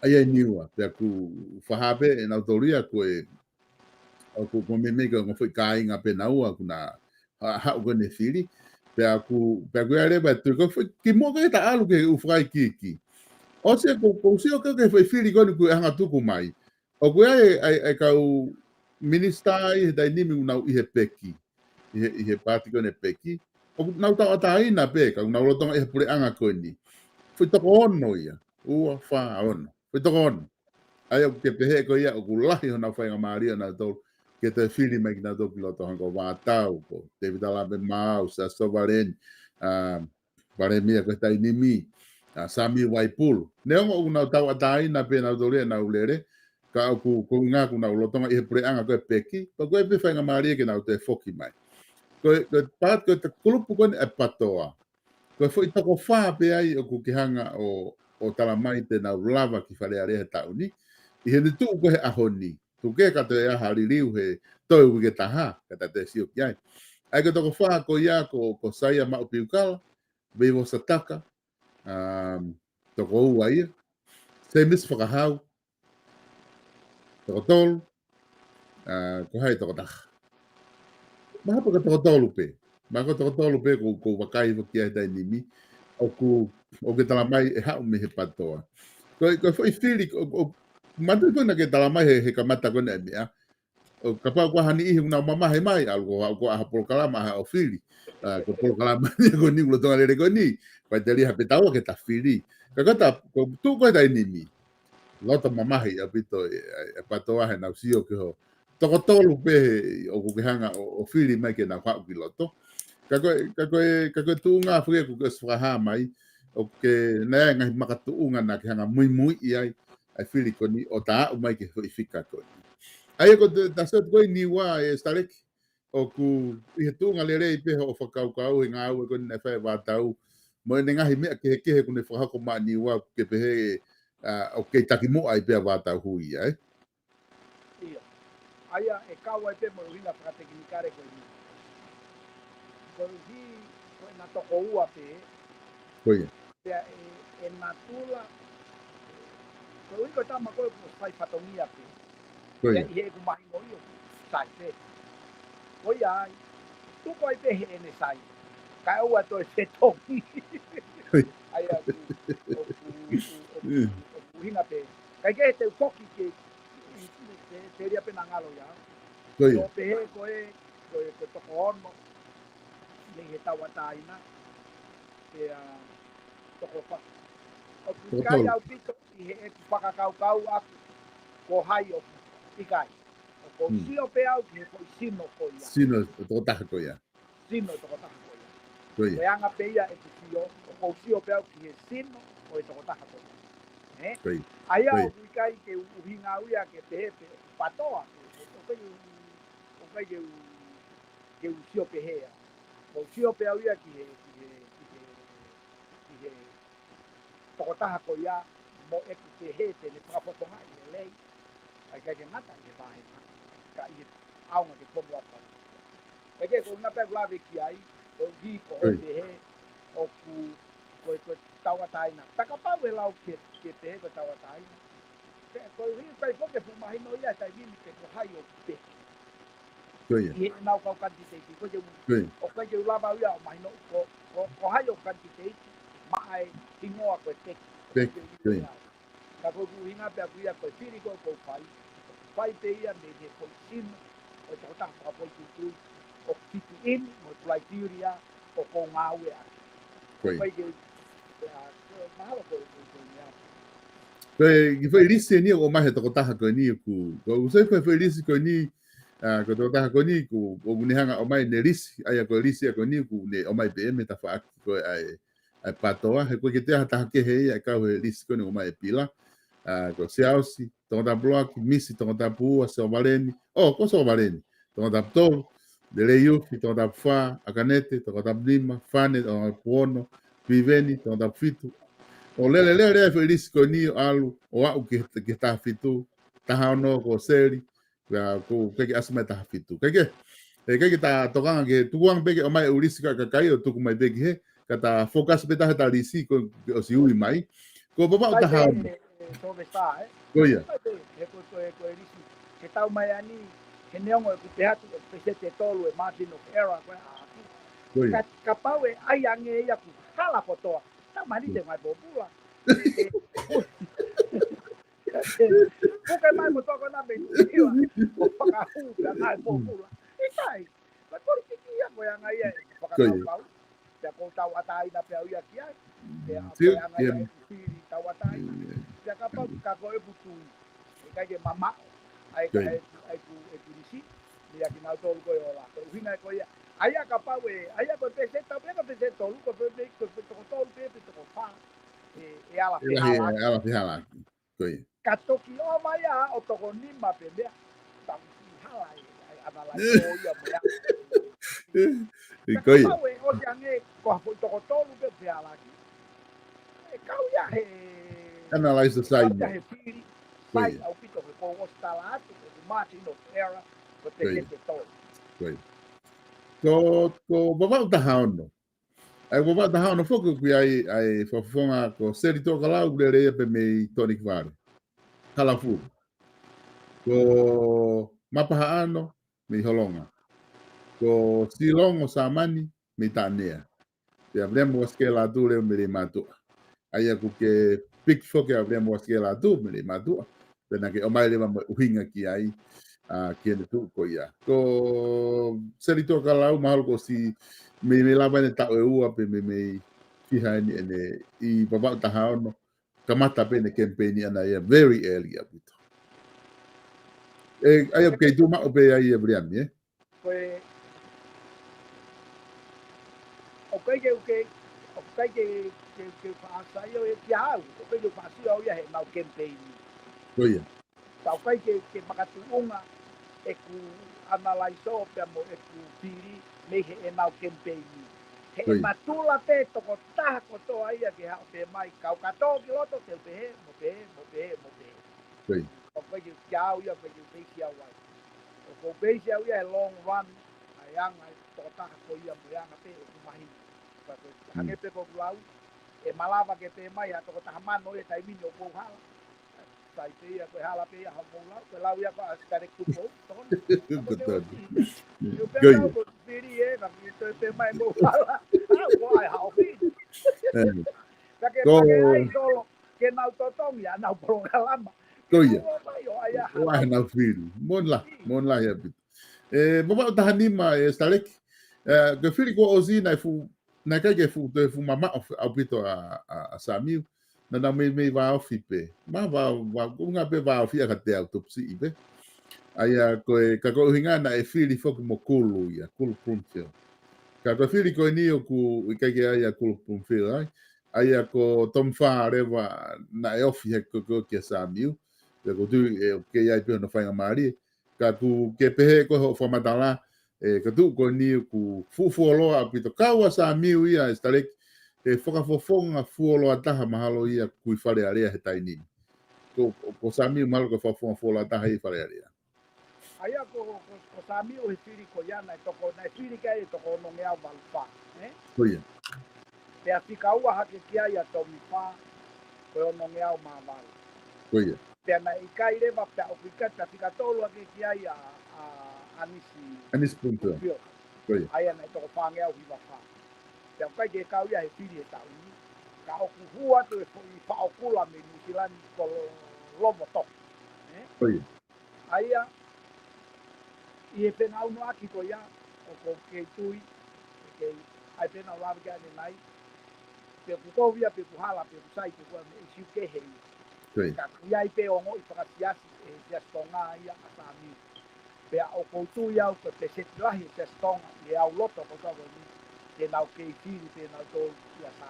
ai niua pe ku fahape e na autoria ko ko me ko foi kainga pe na ua kuna ha ko ne fili pe ku ale ba tu ko ki mo ka ta alu ke u frai kiki o se ko se o ke foi fili ko ku hanga tu ku mai o ku ai ka u minister i dai nimi una i he peki i he party ko ne peki o na ta ina pe ka na lo tonga e pure anga ko ni foi to ono ia ua fa ono foi to ono ai o ke pehe ko ia o kulahi hona whainga Maria na tau ke te whiri mai ki na tau piloto hanga wātau ko David Alabe Mau, Sasso Varen Varemia ko tai nimi Sami Waipulu neongo una tau atai na pe na tau na ulere ka ku ngā ku na ulotonga i he pureanga ko e peki pa ko e pe whainga Maria ke na te foki mai ko pat ko te kulupu ko e patoa ko foi toko wha pe ai o ku ki hanga o talamai te na lava ki wharearea he tauni i he tu ko he ahoni tu ke ka te aha ririu he toi wike taha ka te sio ki ai ai ko toko wha ko ia ko saia mau piukala beivo sataka toko ua ia se mis whakahau toko tolu ko hai toko taha maha pa ka toko tolu pe maha ko toko tolu pe ko wakai waki ai dai nimi o ke talamai e hau me he patoa ko foi fili matu ko na ke talamai he kamata ko na mea o kapa ko hani i una mama he mai algo ko a por kalama o fili ko por kalama ko ni lo tonga le ko ni pa te li hapetao ke ta fili ka kata ko tu ko dai nimi lota mama he apito e patoa he na sio ke ho toko tolu pe o ko hanga o fili mai ke na kwa piloto ka ko tu nga fu ko swaha mai o ke na nga makatuunga na ke hanga muy ai ai fili ko ni o ta o mai ke fika ko ai ko da so ko ni wa e starek o ku i tu nga le pe o fakau kau nga o ko na fa va tau mo ne nga hi me ke ku ne fa ko ma ni wa ke pe o ke takimo ai pe va tau hui ai ai e kau ai pe mo ringa fa teknikare ko ni ko hi ko na to ko ua pe ko ia e natula ko iko tama ko sai patongia pe ko ia e ku mai mo yo sai pe ko ia tu ko ai pe he ne sai ka ua to se to ai a ku hinga pe kai ke te foki ke te ria pe na ngalo ya ko ia pe ko to ko no ni he tawa taina pe to ko fa o kai au pito i he whakakau aku ko hai o i kai o ko sio pe au ki ko sino ko ia sino to taha ko ia sino toko taha ko ia. Koia. Pe anga pe ia e te sio, o kou sio pe au ki he sino o e toko taha ko ia. Koia. Aia o wikai ke uhinga uia ke te he pe patoa, o kai ke usio pe hea. O sio pe au ia ki he toko taha ko ia mo e ki te he te le whakapotonga i le lei. Ai kai ke ngata i he wahe ka i he aunga ke pomo apa. E ke ko ngapea lawe ki ai, o hi ko o te he, o ku ko tawataina. Taka pau e lau ke te he ko tawataina. Ko hi kai poke fu mahino ia tai vini ke ko hai o pe. Koia. I nau kau kanti te ki ko je o kai ke lava ia o mahino ko hai o kanti te mai ingoa ko te. Koia. Ka ko hinga pe ia ko tiri ko fai pe ia me de ko sino o te hota ka po tu o titi in mo plai tiria o ko ngau ia. Koia. Koe foi lisi ni o mai toko taha ko ni ku. Ko usai foi lisi ko ni ko toko taha ko ni ku o gunihanga o mai ne lisi ai ko lisi ko ni ku ne o mai PM ta fa ko ai patoa he ko ke te taha ke he ai ka he lisi ko ni o mai pila. Ko seausi toko ta block misi toko ta pu se o valeni. Ko so valeni. Toko ta tol de leio toko ta fa akanete toko ta blima fane o puono viveni toko ta fitu. O lele feliz ko ni alu o au ke ta fitu ta no ko seri ko ke asma ta fitu ke ta tokanga ke tuang pe o mai ulisika ka kai o tuku mai pe he kata focus pe ta lisi ko o si ui mai ko baba ta ha to be sta ko ia ko lisi ke tau mai ani ke neongo ku te hatu pe te tolu e Martin of Era ko ka pau e ai ange ia ku hala fotoa ta mani te mai bobula porque mai mo to na be tio o paka hu ya ai bobula e kai ma ko ki ia ko ya ngai e paka pau ya ko tau atai na pe ia ki ai e a ngai firi tau atai ya ka pau ka ko e butu e kai ke mama ai ku disi ya ki na to ko yo la ko hina ko ia ai ka pau e ai ko pe se ta pe to lu ko pe to pe to pa e ala fihala koi katoki o mai a o toko nima pe mea tam fihala e anala o ia mea koi kau e o jange ko po toko tolu pe fihala ki e kau ia he analyze the side he firi sai au pito ko o stala atu ko Martin of Era ko te tolu koi ko baba ta haono ai baba ta haono foku ku ai fofonga ko seri to kala u le pe me tonic vale kala fu ko mapahaano me holonga ko silongo samani me tanea ya hablemos que la dure me le mato ai ku ke big foke hablemos que la dure me le mato pena que o mai le uhinga ki ai que tu ko ia ko seri to kala u mal ko si me lava ne ta u pe me fiha ni i baba ta haono kamata pe ne campaign ana ia very early apito ai o que tu ma o pe ai e briam pues o kai ke fa yo e piau o kai fa si o ia he mau campaign oia tau kai ke makatuunga e ku analaiso pe mo e ku piri me he e mau campaign he matula te toko taha ko to ai ke ha pe mai kau kato ki loto te pe oi o kai ke piau ia pe ke sia wai o ko pe sia ia long run ai anga to taha ko ia mo anga pe ku mai pa ko hange pe ko lau e malava ke pe mai to taha mano e tai minyo ko hala sai pe ia ko hala pe ia ha mo lau ko lau ia ko astare ku po ton yo pe lau ko piri e na ki to pe mai mo hala ko ai ha fi ka ke ai solo ke na to tong ya na programa Koia. Wah na fil. Mon la ya bit. Baba ta hanima stalek. Ke fil ko ozi na fu na ka ke fu de fu mama au pito a Samuel. Na me va ofipe. Ma va nga pe va ofi ka te autopsi ibe. Aya ko ka ko hinga na e fil fo mo kulu ya kulu punche. Ka ko fili ko ni o ku i kai ai a ku pum fil ai a ko tom fa rewa na e ofi he ko ke sa miu pe ko tu e ke ai pe no fa mari ka ku ke pe ko ho fa madala e ka tu ko ni ku fu lo a pito kawa sa miu ia stare e foka fofonga fu lo ataha mahalo ia ku i fale area he taini ko sa miu malo ko fa fu lo ataha i fale area Aia ko sami o hifiri ko yana toko na hifiri kai toko no ngea malfa. Oia. Te afika ua hake kia ia tomi fa ko no ngea mamal. Oia. Te na ikai reba pe o pika te afika tolu hake kia ia anisi punto. Oia. Aia na toko fa ngea hiva fa. Te kai ke kau ia hifiri e tau ni. Ka o kuhua tu e fa o kula me New ko lomo tok. Oia. Aia I e pena au no aki ko ia o ko ke tui ke ai pena la ga ni nai pe ku ko via pe ku hala pe ku sai pe ku me si ke he ka ku ia pe o mo I pa tia e tia stonga ia asa mi pe o ko tu ia o pe se lahi tia stonga e au loto ko to ni ke na ke tiri pe na to ia sa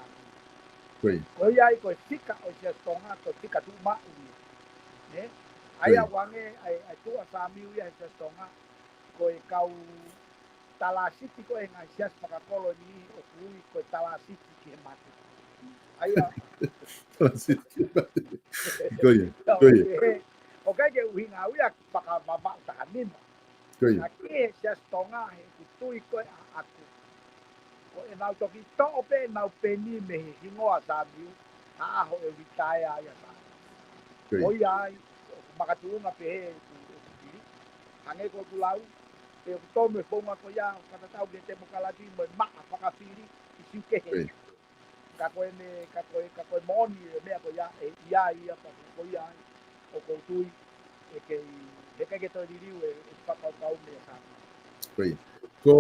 ko ia ko tika o tia stonga ko tika tu ma ni ai a wange ai tu asa mi ia tia stonga ko e kau talasiti ko e ngai sias pakakolo ni o kui ko e talasiti ki he mate. Aia. Talasiti ki he mate. Koia. O kai ke uhinga uia pakababa tahanima. Koia. Aki e sias tonga he kutui ko e aku. Ko e nau toki to ope nau peni me he hingoa sabiu. Aho e witaia aia sa. Koia ai. Makatuunga pe he hange ko kulau. E tome fonga ko ia kata tau ke te mokalati mo ma fakafiri I siuke he ka ko moni me ko ia e ia pa ko ia o ko tui e ke he to diriu e pa pau me sa ko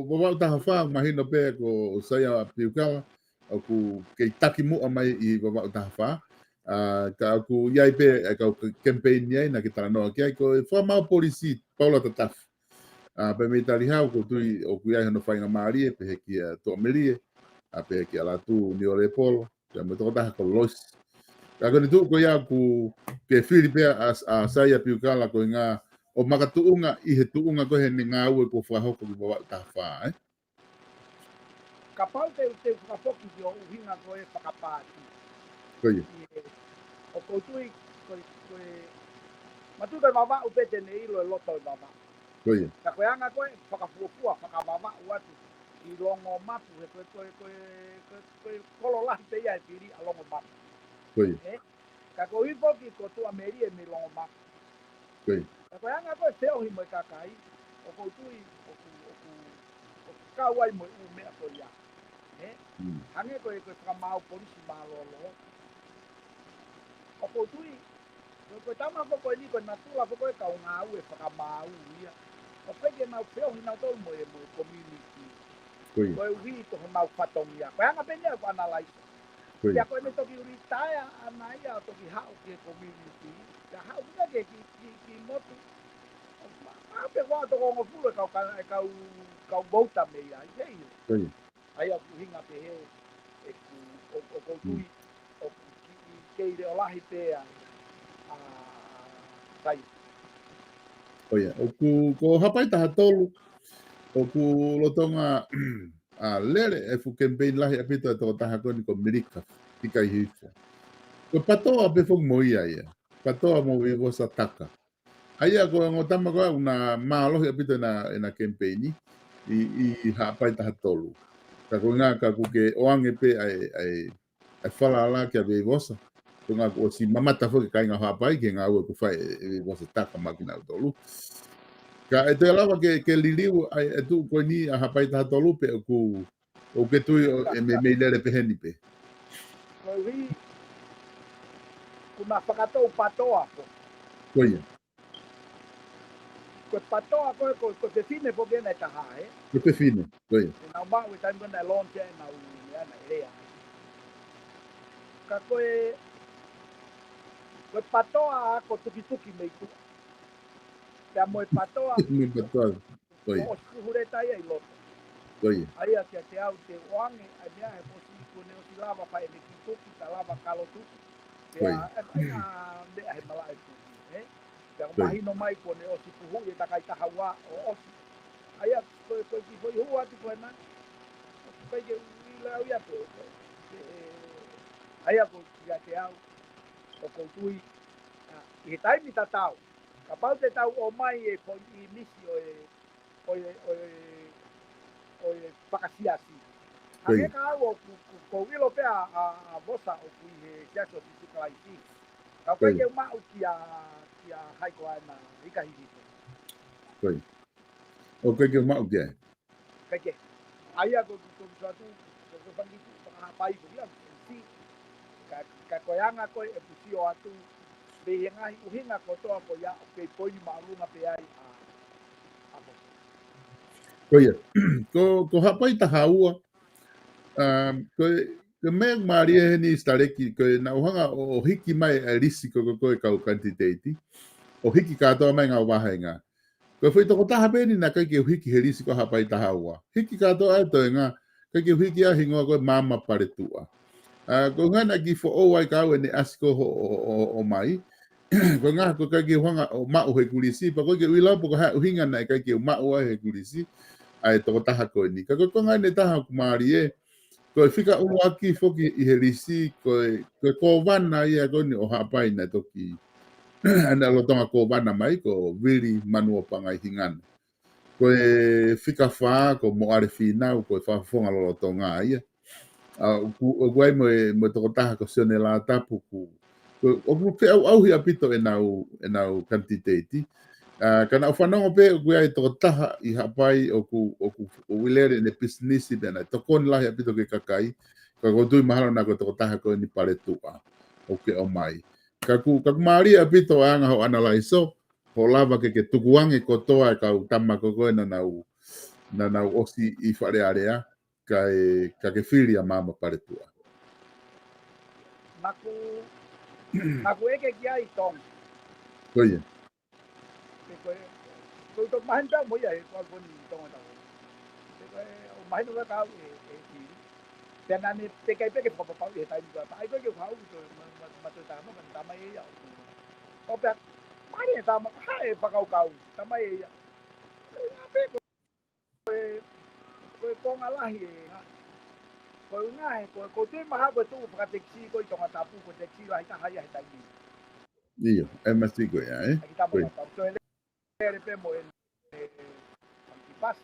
wa ta fa imagino pe ko saya piuka o ku ke taki mo mai I wa ta fa ka ku ia pe ka campaign ia na ke tala no ke ko fa ma polisi Paula Tataf pe me tali hau ko tui o kuia no whainga maari pe heki to merie pe heki ala tu ni ole polo pe me to ta ko los ka ko tu ko ia ku ke Filipe a saia piukala ko nga o makatuunga I he tuunga ko he nga u ko fa hoko ki wa ta fa ka pau te whakapoki ki o uhinga ko e whakapāti o ko tui ko matuka mama upete ne ilo e loto mama ka koe anga koe whakafuafua whakawama uatu I longo mapu he koe kololahi te ia e piri a longo mapu ka koe hipo ki ko tua meri e me longo mapu ka koe anga koe te ohi mo kakai o ko tui o kawai mo u mea ko ia hange koe whakamau polisi malolo o ko tui ko tama ko koe ni koe natula ko koe kau ngā ue whakamau ia o peke mau peo hina tolu mo e community koe uhi to mau patongia koe anga penia ko analyze ya koe me toki retire ana ia toki hau ke community ya hau kia ke ki motu ma pe wa to ngo fu kau bouta me ia sei ai a hinga pe he o ko tui o ke ire o lahi pe a sai Oia, o ku ko hapai taha tolu, o ku lotonga lere e fu campaign lahi a pito e toko taha koni ko Merika, tika I hifo. Ko patoa pe fong mo ia ia, patoa mo I vosa taka. Aia ko ngotama ko una maalohi a pito na campaigni I hapai taha tolu. Ka ko ngā ka ku ke oange pe ai whala ala ki a ve vosa. Ko ngā ko si mamata fo ke kai ngā hapai ke ngā ue ku whai e vosa taka makina o tolu. Ka e te alawa ke liliu ai e tu ko ni a hapai taha tolu pe o ke tui e me lere pe heni pe. Ko hui kuna whakatou patoa po. Koia. Ko patoa ko te fine po gena taha Ko te fine, koia. Nau mau e taim kona launch e nau ana ea. Ka koe patoa ko tuki mei tu. Pea moe patoa Me patoa. Koia. o kuhure tai ai loto. Ai a te au te oange, a mea he posi kone o si lava pai me ki tuki, ta lava kalo tuki. Pea, e mai ngā mea he mala e tuki, eh? Pea mahino mai kone o si puhu e takai taha wā o osi. Ai a koe ki foi hua ati koe nai. O si pai ke ui leo ia koe. Ai a koe ki a te au, o koutui, i he taimi ta tau. Ka pau te tau o mai e po i misi o e whakasiasi. Hange ka au o ko wilo pe a bosa o kui he kiaso si sukalai si. Ka koe ke umau ki a haiko ana rika hiki. O koe ke umau ki a? Kake. Ai a ko suatu ko pangitu pai ko ia si. Ka koyanga koe e pusio atu be ngai uhinga ko toa ko ia pe poi maalunga pe ai a bosa. Koia, ko hapai ta haua, ko mea maria he ni stareki, ko na uhanga o hiki mai a risi ko koe kau kantiteiti, o hiki katoa mai ngā wahenga. Ko whai toko taha pēni na kai ke hiki he risi ko hapai ta haua. Hiki katoa ai toi ngā, kai ke hiki a hingoa koe mama pare tua. Ko ngana ki fo o ai kau e ne asiko o mai, ko ngā ko kai ke uhanga o mau he kulisi, pa koe ke uilau po ko ha uhinga na kai ke mau ai he kulisi, ai toko taha koe ni. Ka koe konga ne taha kumari e, koe whika unu aki foki i he risi, koe wana ia koe ni o hapai na toki, ana lotonga ko wana mai, ko viri manua pangai hingana. Koe whika whaa, ko moare whinau, koe whafonga lotonga ia. O guai mo toko taha ko sione la tapu ku, o pe au hi apito e nau kantiteiti. Kana o whanonga pe o kuia i toko taha i hapai o wilere ne pisinisi pena. Toko ni lahi apito ke kakai. Ka tui mahalo na ko toko taha ko ni pare tua. O ke o mai. Kaku maari apito anga ho analaiso. Ho lava ke tukuange kotoa e kau tama kokoe na nau osi i whare area. Ka ke whiri a mama pare tua. Naku eke kia i tong. Koia. Koe to mahanta mo ia e kwa koni tonga tau. O mahino ka kau e kiri. Pena ne peke papapau e tai ni ai koe ke kau to mato tama kan tama e ia. O pe mari e tama ha e pakau kau. Tama e ia. Koe konga lahi e koe unga e koe tui maha koe tuu whakateksi koe tonga tapu koe teksi lahi ta haia he tai ni. Iyo, e masi koe ia, eh? Aki tamo tau. Koe le pe mo e pas.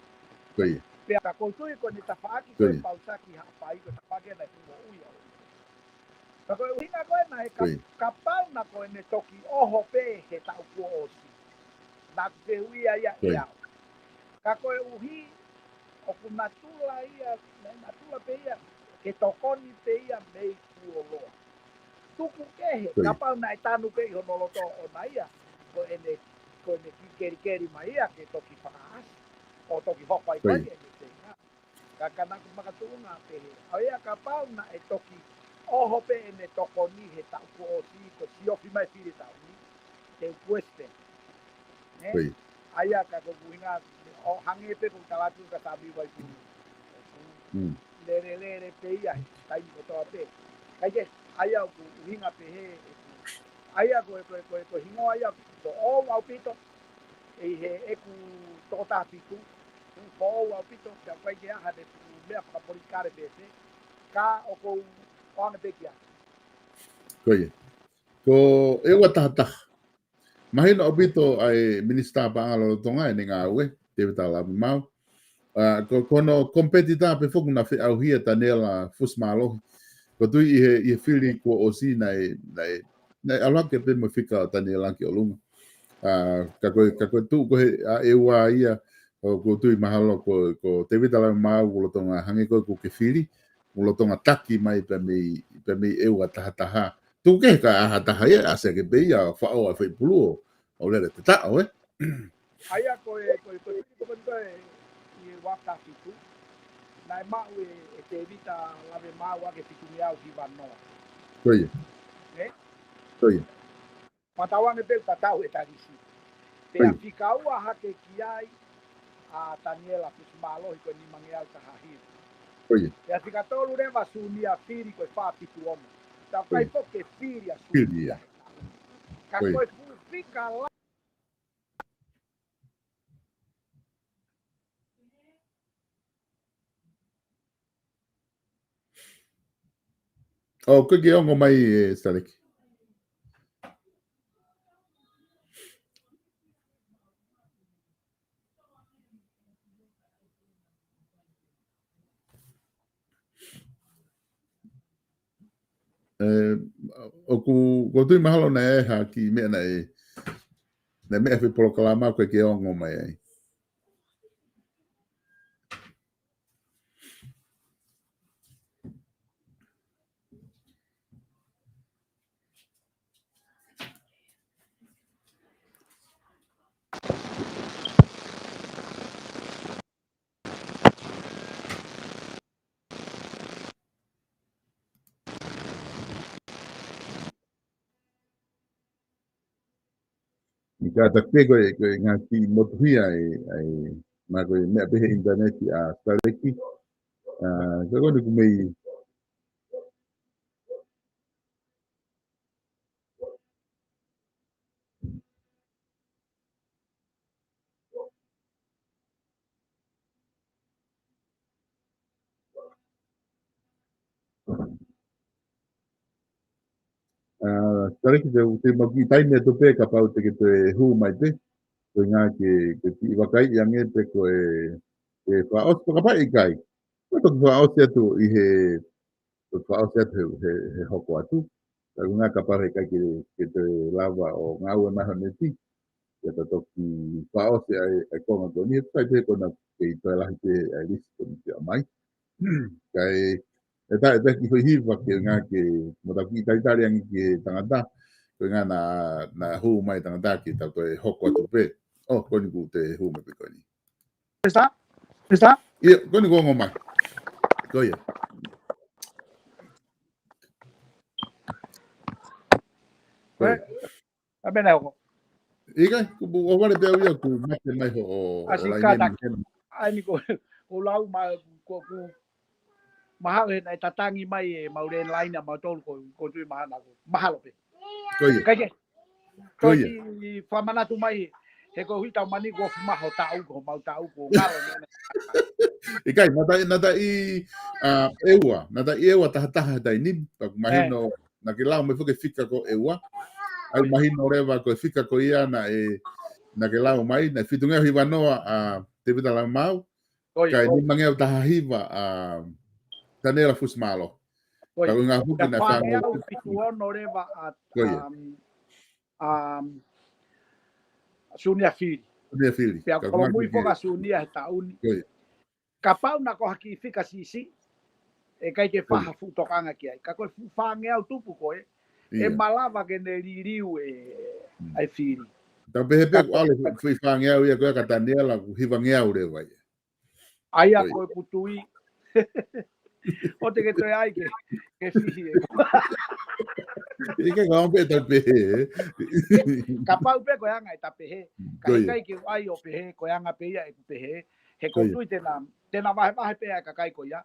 Koia. Pea ka koutui ko ni tafaaki koe pausaki hapai ko tafaaki na tumo uia. Ka koe uhinga koe na he kapau na koe ne toki oho pe he tau kua osi. Na te uia ia e au. Ka koe uhi o ku natula ia, natula pe ia, ke tokoni pe ia mei kuo loa. Tuku kehe, kapau na e tanu ke i honoloto o na ia, koe ne keri mai ia ke toki whakaasi. O toki hopai koe e te ngā. Ka kanaku makatunga pe he. Au ia ka pau na e toki oho pe e ne toko ni he tau ko o si ko si ofi mai whiri tau ni. Te upueste. Ai ia ka kukuhinga o hange pe kung talatu ka tabi wai ku. Lere pe ia he. Tai ni kotoa pe. Kaike ai ia kukuhinga pe he. Ai ia koe hingo ai ia ko o au pito. E he eku tota pitu. Ko au pito ka kai ke aha de mea whakaporikare pese, ka o kou oanga pekia. Koia. Ko ewa tahataha. Mahina o pito ai Minister Paangalo Tonga e ngā ue, David Alawi Mau. Ko kono kompetita pe foku na whi au hia tanela fusmalohi. Ko tui i he whiri kua o si nei alake pe mo whika tanela ki o lunga. Ka koe tū koe a ewa ia, ko tui mahalo ko David Alawi Mau ulo tonga hange koe ko ke whiri, ulo tonga taki mai pe mi ewa tahataha. Tuke ka aha taha ia ase ke pe ia whao a whaipulu o lere te tao, Aia koe i waka fitu, nai mau e te evita lave mau ake fitu mi au ki wanoa. Koia. Koia. Matawange pe tatau e tarisi. Te a whikaua hake ki ai, a Daniela Fusmalo i ko ni mangia tahahi. Oye. Ya tika tolu reva sunia firi ko fa pitu ono. Ta kai po ke firi a sunia. Ka ko fika la. Oh, que ongo mai Starek. O ku tui mahalo na e ha ki mea na e na mea fi polokalama koe ke ongo mai ai. Ika ta pe koe ngā ki motuhia ai ma koe mea pehe interneti a Stareki. Ka kone kumei Stareki te maki taime to pe ka pau te ke te hu mai te. Koe ngā ke ti wakai i ange te koe e whaos pakapai i kai. Koe toku whaos atu i he whaos atu he hoko atu. Ka ngā ka pare kai ke te lava o ngā ua maha neti. Ia ta toki whaos ai konga ko ni. Kai te kona ke i toi lahi te ai risi koni te amai. Kai e tae ki hui hiwa ke ngā ke motaki taitari angi ke tangata. Koe ngā na hu mai tangata ki tau koe hoko atu pe. Oh, koni ku te hu mai pe koni. Está? Está? Ia, koni ku ongo mai. Koia. Koia. A bena hoko. Ika, o wale te au ia ku mate mai ho o laineni. Ai ni ko lau ma ko maha e tatangi mai e maure laina ma tolu ko tui maha na ko. Mahalo pe. Koia. Kaike. Koia. Whamanatu mai he ko hui tau mani ko maho tau ko mau tau ko ngaro nena. Ikai, nata i eua, nata i eua taha dai ni, pa mahino na ke lau me fuke fika ko eua. Ai mahino rewa ko fika ko ia na ke lau mai, na fitunga hiwa noa te vita la mau. Kai ni mangeo taha hiwa Daniela Fusmalo. Ka unga huki na whango. Ka whango fitu ono rewa Sunia Fili. Sunia Fili. Pea ko mui foka Sunia he tauni. Ka pau na ko haki fika sisi. E kai ke whaha futokanga ki ai. Ka koe whange au tupu koe. E malawa ke ne ririu ai Fili. Ta pehe peku ale whange au ia koe ka Daniela hiwange au rewa ia. Ai a koe putui. O te ke toi ai ke Fili. Ike ka ompe ta pehe. Ka pau pe koe anga e ta pehe. Ka kai ke ai o pehe, koe anga pe ia e pehe. He koutui tēnā wahe pēa ka kai koia.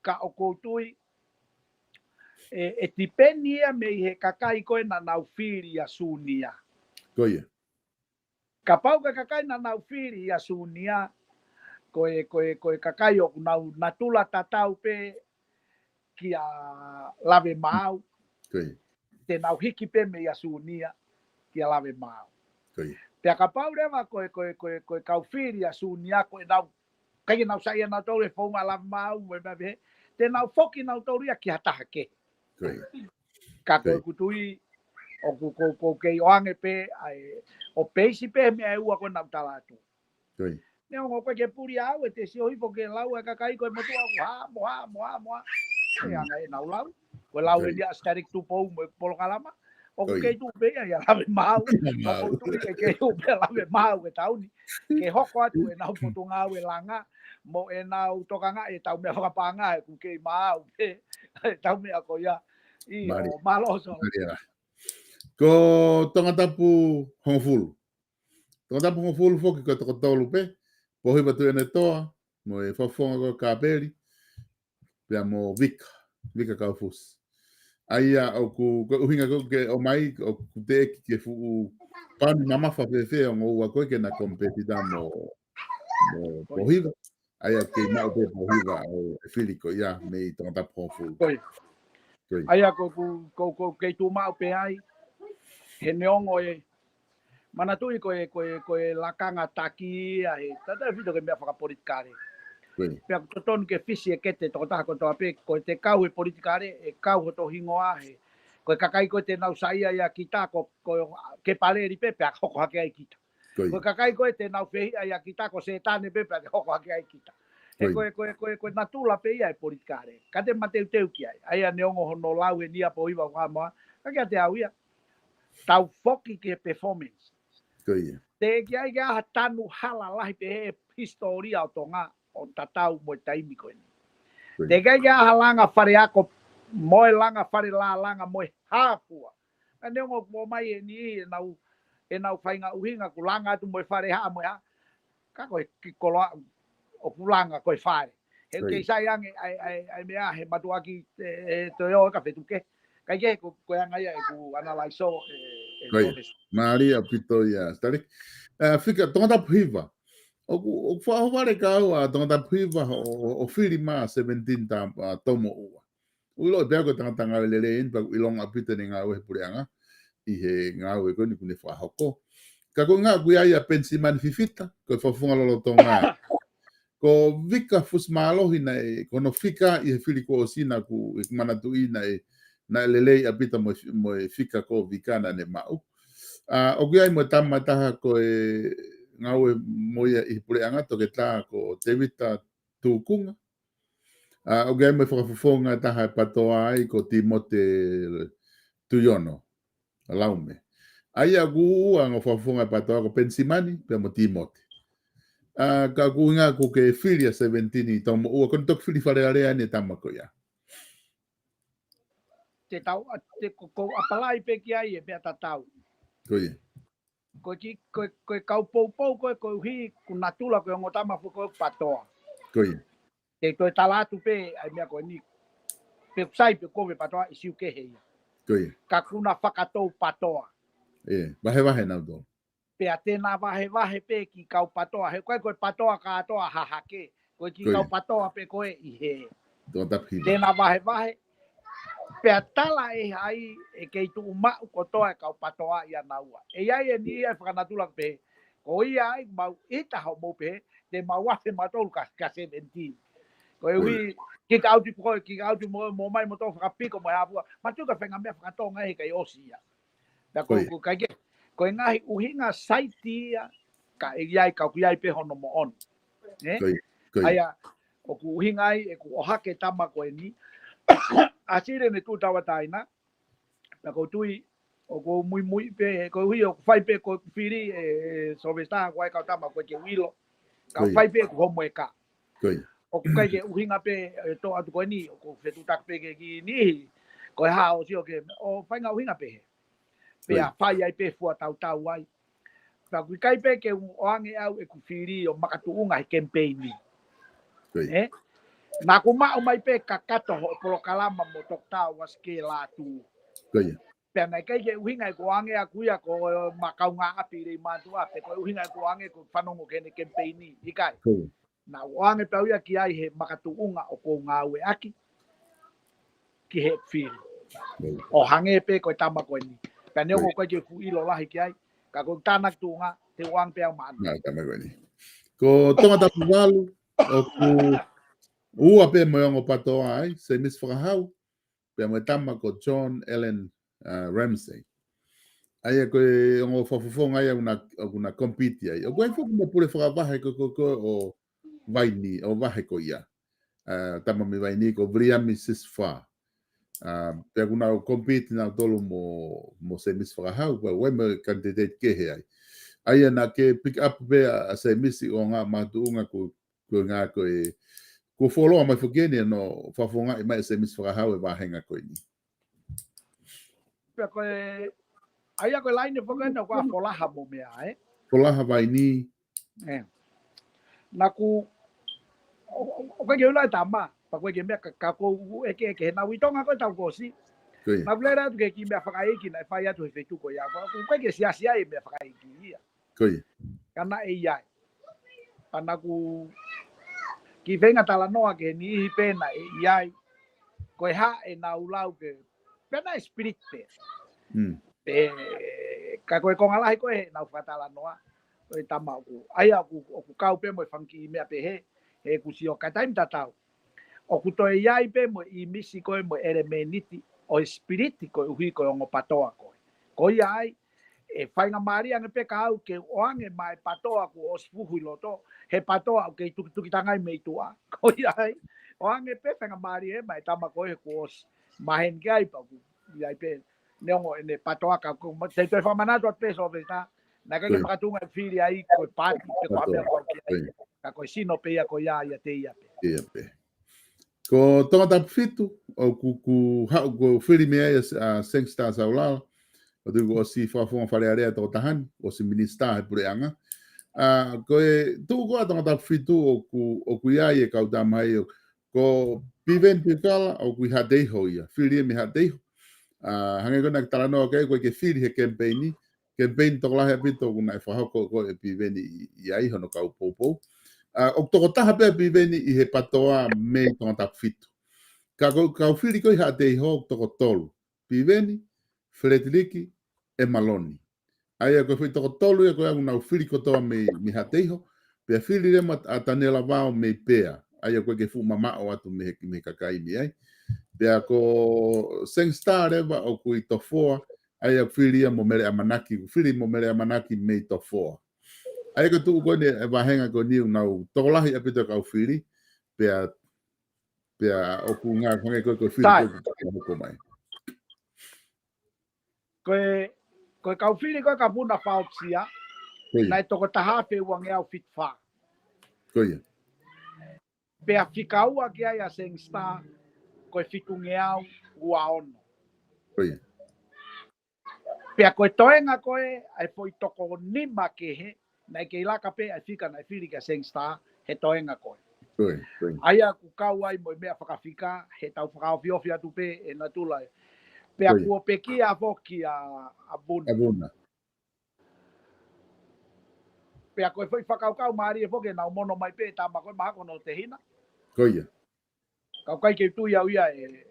Ka o koutui e tipeni ia me he ka kai koe na nau whiri a Sunia. Koia. Ka pau ka kai na nau whiri a Sunia. Koe ka kai o nau natula tatau pe ki a lave mau. Koia. Te nau hiki pe me a Sunia ki a lave mau. Koia. Pea ka pau rewa koe kau whiri a Sunia koe nau kai nau saia nau tau e whaunga lava mau me me te nau foki nau tau ria ki hataha ke. Ka koe kutui o ko kei oange pe o peisi pe me ai ua koe nau talatu. Ne o koe ke puri au e te si ohi po ke lau e kakai koe motua moa. E anga e nau lau. Koe lau e lia Static tupou me polo kalama. O kei tu pe ia lave mau. O kutui e kei tu pe lave mau e tauni. Ke hoko atu e nau potunga au e langa. Mo e nau tokanga e tau mea whakapanga e ku kei mau pe. E tau mea ko ia. I o maloso. Ko tonga tapu hongfulu. Tōna pungo fulu foki ko toko tolu pe. Pohi batu ene toa. Mo e whafonga ko kāperi. Pea mo Vika kaufus. Aia o ku uhinga ko ke o mai o ku te eki ke fu pani mamafa fefe o ngō ua koe ke na kompetita mo pohiva. Aia ke mau pe pohiva o e whili ko ia mei tōna pungo fulu. Aia ko ke tu mau pe ai. He neongo e mana tui koe lakanga taki ai tata fito ke mea whakapolitikare. Pea tonu ke fisi e kete toko taha kotoa pe koe te kau e politikare e kau hoto hingo ahe. Koe kakai koe te nau saia ia kita ko ke paleri pe pea hoko hake ai kita. Koe kakai koe te nau fehia ia kita ko se tane pe pea hoko hake ai kita. E koe natula pe ia e politikare. Kate mateu teu ki ai. Aia neongo hono lau e nia po iwa whamoa. Kakia te au ia. Tau foki ke performance. Te ki ai kia tanu hala lahi pe he historia o tonga o tatau mo taimi koe ni. Te kia kia langa whare ako moe langa whare la langa moe hāpua. A neongo mo mai e ni e nau whainga uhinga ku langa atu moe whare haa moe haa. Ka koe ki koloa o kulanga koe whare. He kei sai ange ai mea he matuaki to eo ka whetuke. Kai ke koe anga ia e ku analaiso Maria Pitoia. Fica tonga piva. O whare ka ua tonga piva o whiri maa 17 ta tomo ua. Ulo bea ko tanga lele in pa ilonga pita ni ngā ue pureanga. I he ngā ue koe ni kune whahoko. Ka ko ngā kui aia pensi mani fifita. Ko whafunga lolo tonga. Ko Vika fusmalohi nei kono fika I he whiri ko o sina ku manatu I nei na lelei apita mo fika ko vikana ne mau. O kia I mo tamataha ko e ngaue moia I pureanga toke tā ko Tevita Tukunga. O kia I mo whakafufonga taha patoa ai ko Timote Tuyono. Laume. Aia gu ang whakafufonga patoa ko Pensimani pe mo Timote. Ka kuinga ko ke filia 17 I tomo ua kon tok fili wharearea ne tamako ia. Te tau ko apalai pe ki ai e pea tatau. Koe kau pou koe uhi ku natula koe ngotama fu koe patoa. Te toi talatu pe ai mea koe ni pe sai pe koe patoa I siu ke heia. Ka kuna whakatou patoa. Wahe nau do. Pea tēnā wahe pe ki kau patoa. He koe patoa ka atoa hahake. Koe ki kau patoa pe koe I he. Tēnā wahe. Pea tala e hai e kei tu umau kotoa e kau patoa I anaua. E ai e ni e whakanatula pe. Ko ia ai mau ita hau mau pe. Te mau wafe matolu ka 17. Ko e hui ki ka auti koe ki ka auti mo mai mo tō whakapiko mo e hapua. Matuka whenga mea whakatonga e kei osia. Da ko kai ko ngahi uhinga saitia ka e ai ka ku ai pe hono mo on. Aya o ku uhinga ai e ku ohake tama ko e ni. Asire ne tu tawa taina. Na ko tui o ko mui pe ko hui o fai pe ko firi sovesta ko ai ka tama ko ke wilo. Ka fai pe ko mo e ka. O ku kai ke uhinga pe to atu ko ni o ko fetu tak pe ke ki ni. Ko ha o si o ke o fai nga uhinga pe. Pe a fai ai pe fua tau ai. Ta ku kai pe ke o ange au e ku firi o makatuunga he campaign ni. Na ku ma o mai pe kakato ho polo kalama mo tok tau was ke la tu. Pe na kai ke uhinga ko ange aku ya ko makau nga api re ma tu ape ko uhinga ko ange ko fanongo ke ne campaign ni ikai. Na o ange pe ya ki ai he makatuunga o ko nga we aki. Ki he firi. O hange pe ko tama ko ni. Pe ne ko ke fu ilo la ki ai. Ka ko tanak tu nga te wang pe ma. Na tama ko ni. Ko tonga ta pualu o ku ua pe moyongo patoa ai, se mis whakahau, pe mo tama ko John Allen Ramsey. Aia koe ongo whafufonga ai una kompiti ai. O koe whaku mo pure whakawahe ko o vaini, o wahe ko ia. Tama mi vaini ko Vriami Sisfa. Pe kuna o kompiti na tolu mo se mis whakahau, koe weme candidate kehe ai. Aia na ke pick up pe a se misi o ngā mātuunga ko ngā koe ko follow mai fogene no fafonga mai se mis whakahau e wahenga koe ni. Pea koe aia koe laine fogene ko a folaha mo mea Polaha vai ni. Naku o ke ula tama, pa ko ke me ka ko e ke na witonga ko tau ko si. Na blera tu ke ki me fakai ki na fa ya tu fe tu ko ya. Ko ke sia e me fakai ki ya. Koi. Kana e ya. Panaku ki venga tala noa ke ni pena e ya. Ko ha e na ulau ke pena spirit pe. Ka ko ko ngala ko e na fatala noa. Ko tama ku. Ai aku kau pe mo fanki me pe he ku si o ka time tatau. O ku to ia i pe mo i misi ko mo elemeniti o spiriti ko hui ko ngo patoa ko. Ko ia ai e fai na maria nge pe ka au ke o ange mai patoa ko o sfuhu loto he patoa ke tu kitangai me tua. Ko ia ai o ange pe fai na maria mai tama ko he ko mahen gai pa ku ia pe neongo ene patoa ka ko te fa manato pe so veta na ka ke makatunga fili ai ko pati pe ko ape ko ka ko sino pe ia ko ia te ia pe. Ia pe. Ko tonga tap fitu o ku ha go fili me a sengsta sa ula o tu go si fa fo fa area to tahan o si minister pure anga ko tu go tonga tap fitu o ku ia e ka da mai ko piven pikala o ku ha dei ho ia fili me ha dei hange ko nak tala no ke fili he campaign to la he pito ku na fa ko e piven ia i hono ka popo o toko taha pe piveni i he patoa me tonga tap fitu. Ka whiri koi ha te ho toko tolu. Piveni, Fredriki e Maloni. Aia ko whi toko tolu e koe au nau whiri kotoa me ha te ho. Pea whiri rema a tanela vao me pea. Aia koe ke fu mamao atu me kakaimi ai. Pea ko Sengstar reva o kui tofoa. Aia whiri mo mere amanaki. Whiri mo mere amanaki me tofoa. Ai ko tu ko ne va henga ko ni nau tolahi a pito ka fili pe o ku nga ko fili ko mai ko ka fili ko ka buna faupsia nai to ko taha pe wang ya fit fa ko ia pe afikau a kia ya Sengstar ko fitungeau uaon ko ia pe ko toenga ko ai foi toko nima ke he nai ke la kape ai fika nai fili ka Sengstar he toenga ko. Aia ku kau ai mo mea whakawhika he tau whakawhiowhia tu pe e na tulai. Pe a kua peki a voki a buna. Pe a koe whakau maari e voki nau mono mai pe tā makoi mahako no te hina. Ko ia. Kau kai ke tu iau ia e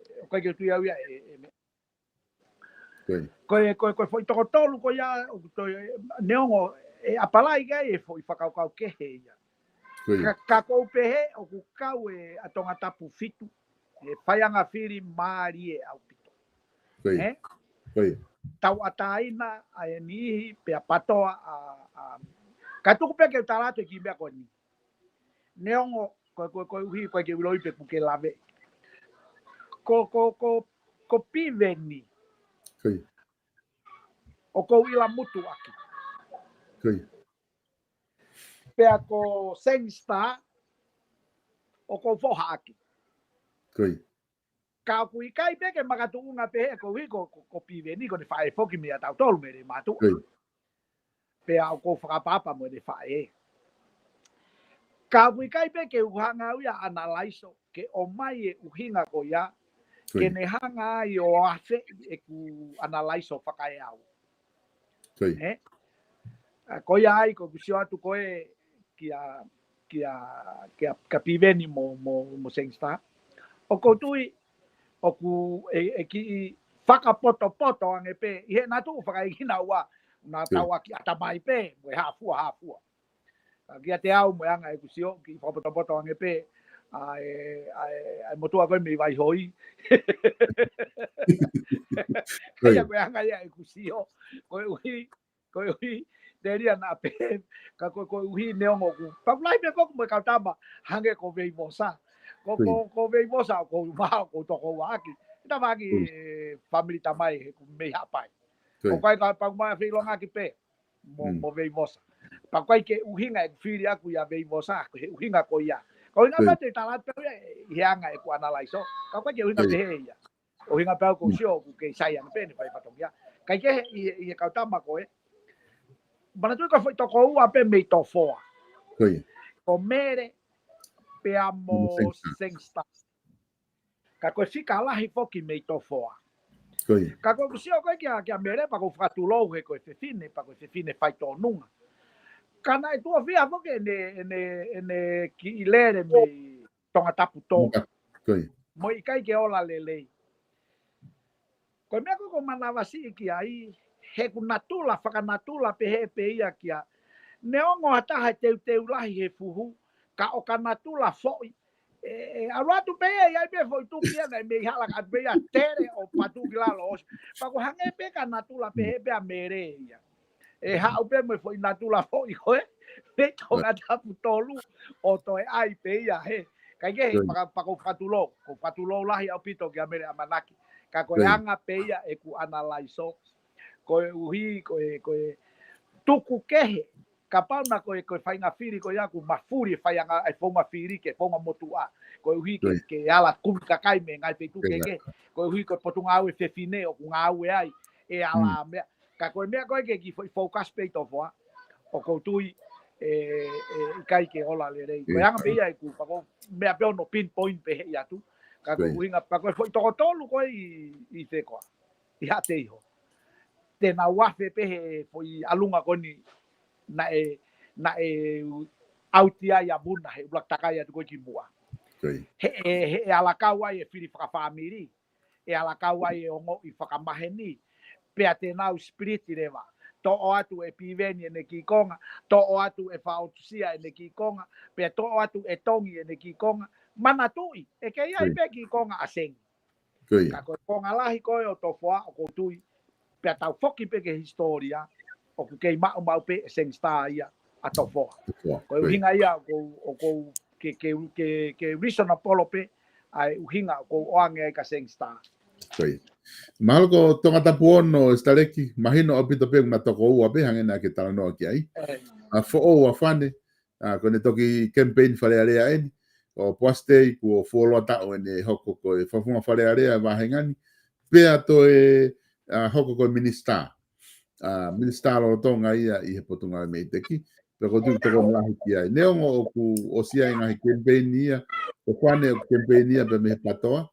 me. Koe foi toko tolu ko ia neongo e apalai gai e foi whakau kehe ia. Ka kou pehe o ku kau e atonga tapu fitu e whaianga whiri maari e au pito. Tau ataina a e nihi pe a patoa ka tuku pe ke talato ki mea koni. Neongo koe uhi koe ke wiloi pe puke lave. Ko piveni. O kou ila mutu aki. Pea ko Sengstar o ko foha aki. Ka kui kai pe ke makatuunga pe ko wi ko piveni ko de fae foki me atau tolu me de matu. Pea o ko whakapapa mo de fae. Ka kui kai pe ke uhanga uia analaiso ke o mai e uhinga ko ia ke ne hanga i o afe e ku analaiso whakae au. Ko ia ai ko kusio atu koe kia piveni mo Sengstar. O koutu'i o ku e ki whakapoto ange pe. Ihe nā tu whakaikina ua nā tau aki atamai pe. Moe hāfua. Kia te au moe anga e kusio ki whakapoto ange pe. Ai motua koe me vai hoi. Kia moe anga ia e kusio. Koe ui. Deria na pe ka ko uhi neongo ku pa lai me ko mo ka tama hange ko vei mosa ko vei mosa ko ma ko to ko waki ta waki family tamai ku me hapai ko kai ka pa ma fi longa ki pe mo vei mosa pa kai ke uhi nga fili aku ya vei mosa uhi nga ko ya ko ina pa te tala pe hianga e ku analaiso ka kai ke uhi nga pe ya uhi nga pa ko sio ku ke sai an pe ni pa to ya kai ke i ka tama ko Mana tu ka foi toko ua pe me to foa. Koia. O mere pe amo sengsta. Ka koe fika lahi foki me to foa. Koia. Ka koe kusio koe kia mere pa koe whakatulou he koe whewhine, pa koe whewhine whai tō nunga. Kana e tua whia foki ene ki i lere me tonga tapu tō. Koia. Mo i kai ke ola lelei. Koe mea koe manawa si ki ai, he ku natula, whakanatula pe he pe ia kia. Ne ongo hataha teu lahi he fuhu, ka o ka natula foi. Aratu pe ia pe foi tu kia na me hala ka pe ia tere o patu ki lalo os. Pa ko hange pe ka natula pe he pe a mere ia. E ha o pe me foi natula foi koe. Pe tonga tapu tolu o toi ai pe ia he. Kai ke pa ko fatulo lahi au pito ki a mere amanaki. Ka koe anga pe ia e ku analaiso. Koe uhi koe tuku kehe. Ka pauna koe whainga whiri koe aku mafuri whaianga ai whaunga whiri ke whaunga motu a. Koe uhi ke ala kumi kakai me ngai pe tuke ke. Koe uhi koe potu ngā ue whewhine o ku ngā ue ai. E ala mea. Ka koe mea koe ke ki focus pe tofoa. O koutui kai ke ola le rei. Koe anga pe ia e ku pako mea peo no pinpoint pe he ia tu. Ka koe uhinga pako e toko tolu koe i te koa. I hate iho. Tēnā wafe pe he foi alunga koni na e autia ia buna he ulak takai atu koe ki mua. He alakau ai e whiri whakawhamiri. E alakau ai e ongo i whakamaheni. Pea tēnau spiriti rewa. To o atu e piveni e ne ki konga. To o atu e whaotusia e ne ki konga. Pea to o atu e tongi e ne ki konga. Mana tui. E ke ia i pe ki konga a sengi. Ka koe konga lahi koe o tofoa o koutui. Pea tau foki pe ke historia. O ku kei mau pe sengi staa ia a tofoa. Koe uhinga ia o kou ke reason apolo pe. Ai uhinga o kou oange ai ka sengi staa. Mahalo ko tonga tapu ono staleki mahino apito pe na toko ua pe hangena ke tala no ki ai. A fo o afane ko ne toki campaign fale area eni o poste ko folo ta o ne hoko ko e fafunga fale area va hangani pe ato e hoko ko minister minister lo tonga ia I he potunga me teki pe ko tu toko lahi ki ai ne o ku o sia nga campaign ia o fane campaign ia pe me patoa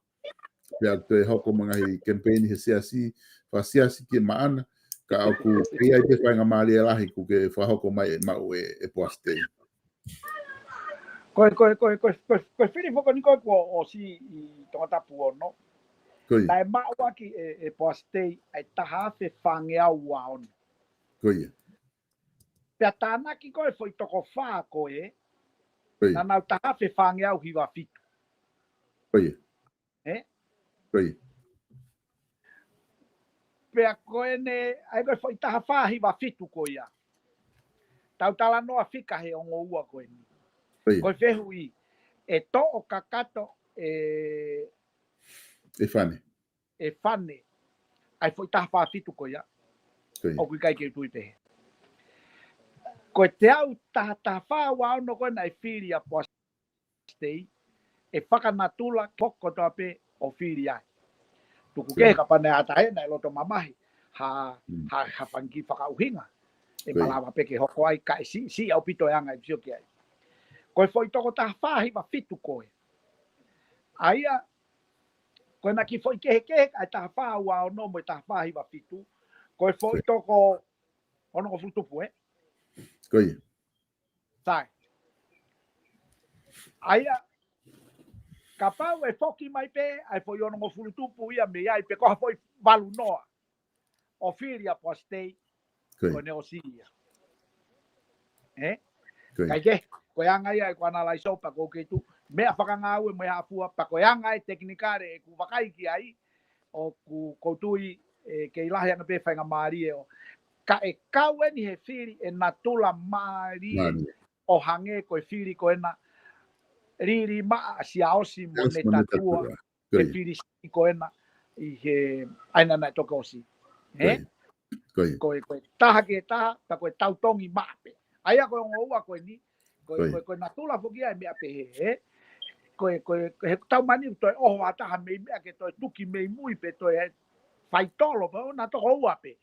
pea te hoko mga hi campaign he siasi fa siasi ki maana ka aku ia te whainga maali e lahi ku ke whahoko mai mau e poste. Koe whiri whoko ni koe o si I tonga tapu ono. Tai maua ki e poste ai taha fe whange au waon. Koe. Pea tāna ki koe foi toko whaa koe. Na nau taha fe whange au hiwa fitu. Koe. Koe. Pea koe ne, ai koe foi taha whahi wa fitu koe ia. Tau tala noa fika he ongo ua koe ni. Koe whehu I. E to o kakato e whane. E whane. Ai foi taha wha fitu koe ia. O kui kai ke tui pehe. Koe te au taha wha wa ono koe na e whiri a postei. E whakanatula poko toa pe o whiri ai. Tuku ke ka pane ata he na loto mamahi ha whangi whakauhinga e malawa peke hoko ai kai si au pito anga I pio ki ai koe foi toko taha whahi wa fitu koe aia koe na ki foi kehe ai taha wha wa ono mo taha whahi wa fitu koe foi toko ono ko futupu koe tai aia ka pau e foki mai pe ai foi ono ngofulu tupu ia me ai pe ko foi balu noa o firia postei ko ne osia kai ke ko anga ia ko ana lai sopa ko ke tu me afanga au me afua pa ko anga e teknikare ku vakai ki ai o ku kotui ke ilahi anga pe fainga mari o ka e kawe ni he firi e natula mari o hange ko firi ko ena riri maa si aosi mo ne tatua e whiri si ko ena I he aina nai toka osi. Koe taha ke taha, ta koe tautongi maape. Aia koe ongo ua koe ni, koe natula fokia e mea pehe. Koe he tau mani toi oho ataha mei mea ke toi tuki mei mui pe toi whaitolo, pa o na toka ua pe.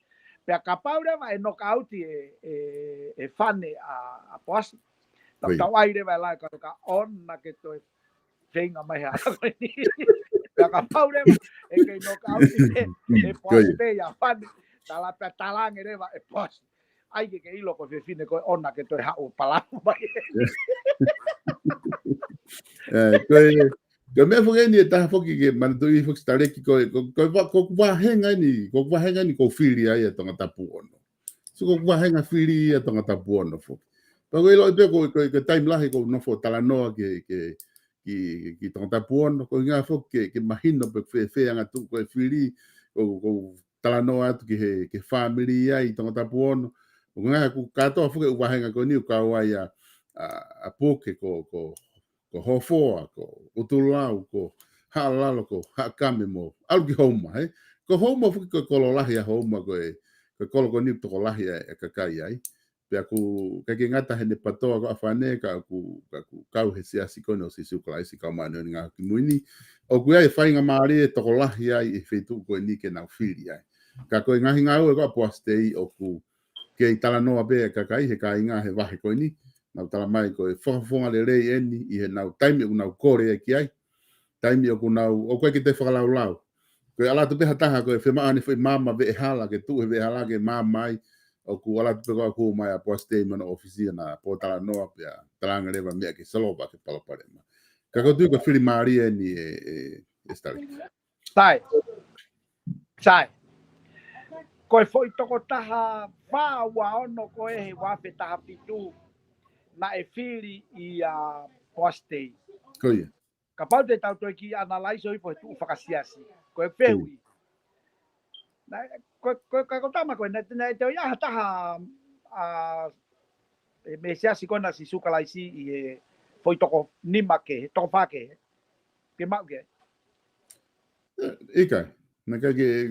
Pea ka paure ma e no kauti e fane a poas. Tau ai re vai la ka ona ke to venga mai ha. Pea ka paure ma e ke no kauti e poas te ya fane. Tala pe talang re va e poas. Ai ke ilo ko fe fine ko ona ke to ha o pala mai. Ko me fo ni ta fo ki man do i fo stare ki ko wa henga ni ko fili ai to ngata puono. So ko wa henga fili ai to ngata puono fo. Pa ko ilo pe ko time lahi ko no fo tala no ki to ngata puono ko nga fo ke mahino pe fe anga tu ko fili ko tala no atu ki family ai to ngata puono. Ko nga ku kato fo ke wa henga ko ni ka wa ya a poke ko hofoa, ko utulau, ko halalo, ko hakame mo, algi homa, he? Ko homa fuki ko kololahi a homa ko kolo ko nipto ko lahi e kakai ai. Pea ku kake ngata hene patoa ko afane ka ku kau he siasi kono si sukala isi ka manu ni ngā ki muini. O ku ai whainga maari e toko lahi ai e whetu ko ni ke nau whiri ai. Ka koe ngahi ngau e ko apuastei o ku ke i tala noa be kakai he ka inga he wahe ko ni. Nau tala mai ko e whakafonga le rei eni i he nau taimi o nau kore e ki ai. Taimi o ku nau, o koe ki te whakalau lau. Ko e ala tu peha taha ko e whemaani whi mama ve e hala ke tu he ve hala ke mama ai. O ku ala tu peha ko mai a poastei mana ofisia na po tala noa pia talanga rewa mea ke saloba ke palapare ma. Ka ko tui ko whiri maari eni e stari. Sai. Ko e foi toko taha whaua ono ko e he wape taha pitu. Na e whiri i a poastei. Koia. Ka pau te tau toi ki analyse oi po tu whakasiasi. Ko e whiri. Ko tama koe, ne te o iaha taha me siasi kona si sukalaisi i e foi toko nima ke, toko whake. Ke mau ke? Ikai. Naka ke...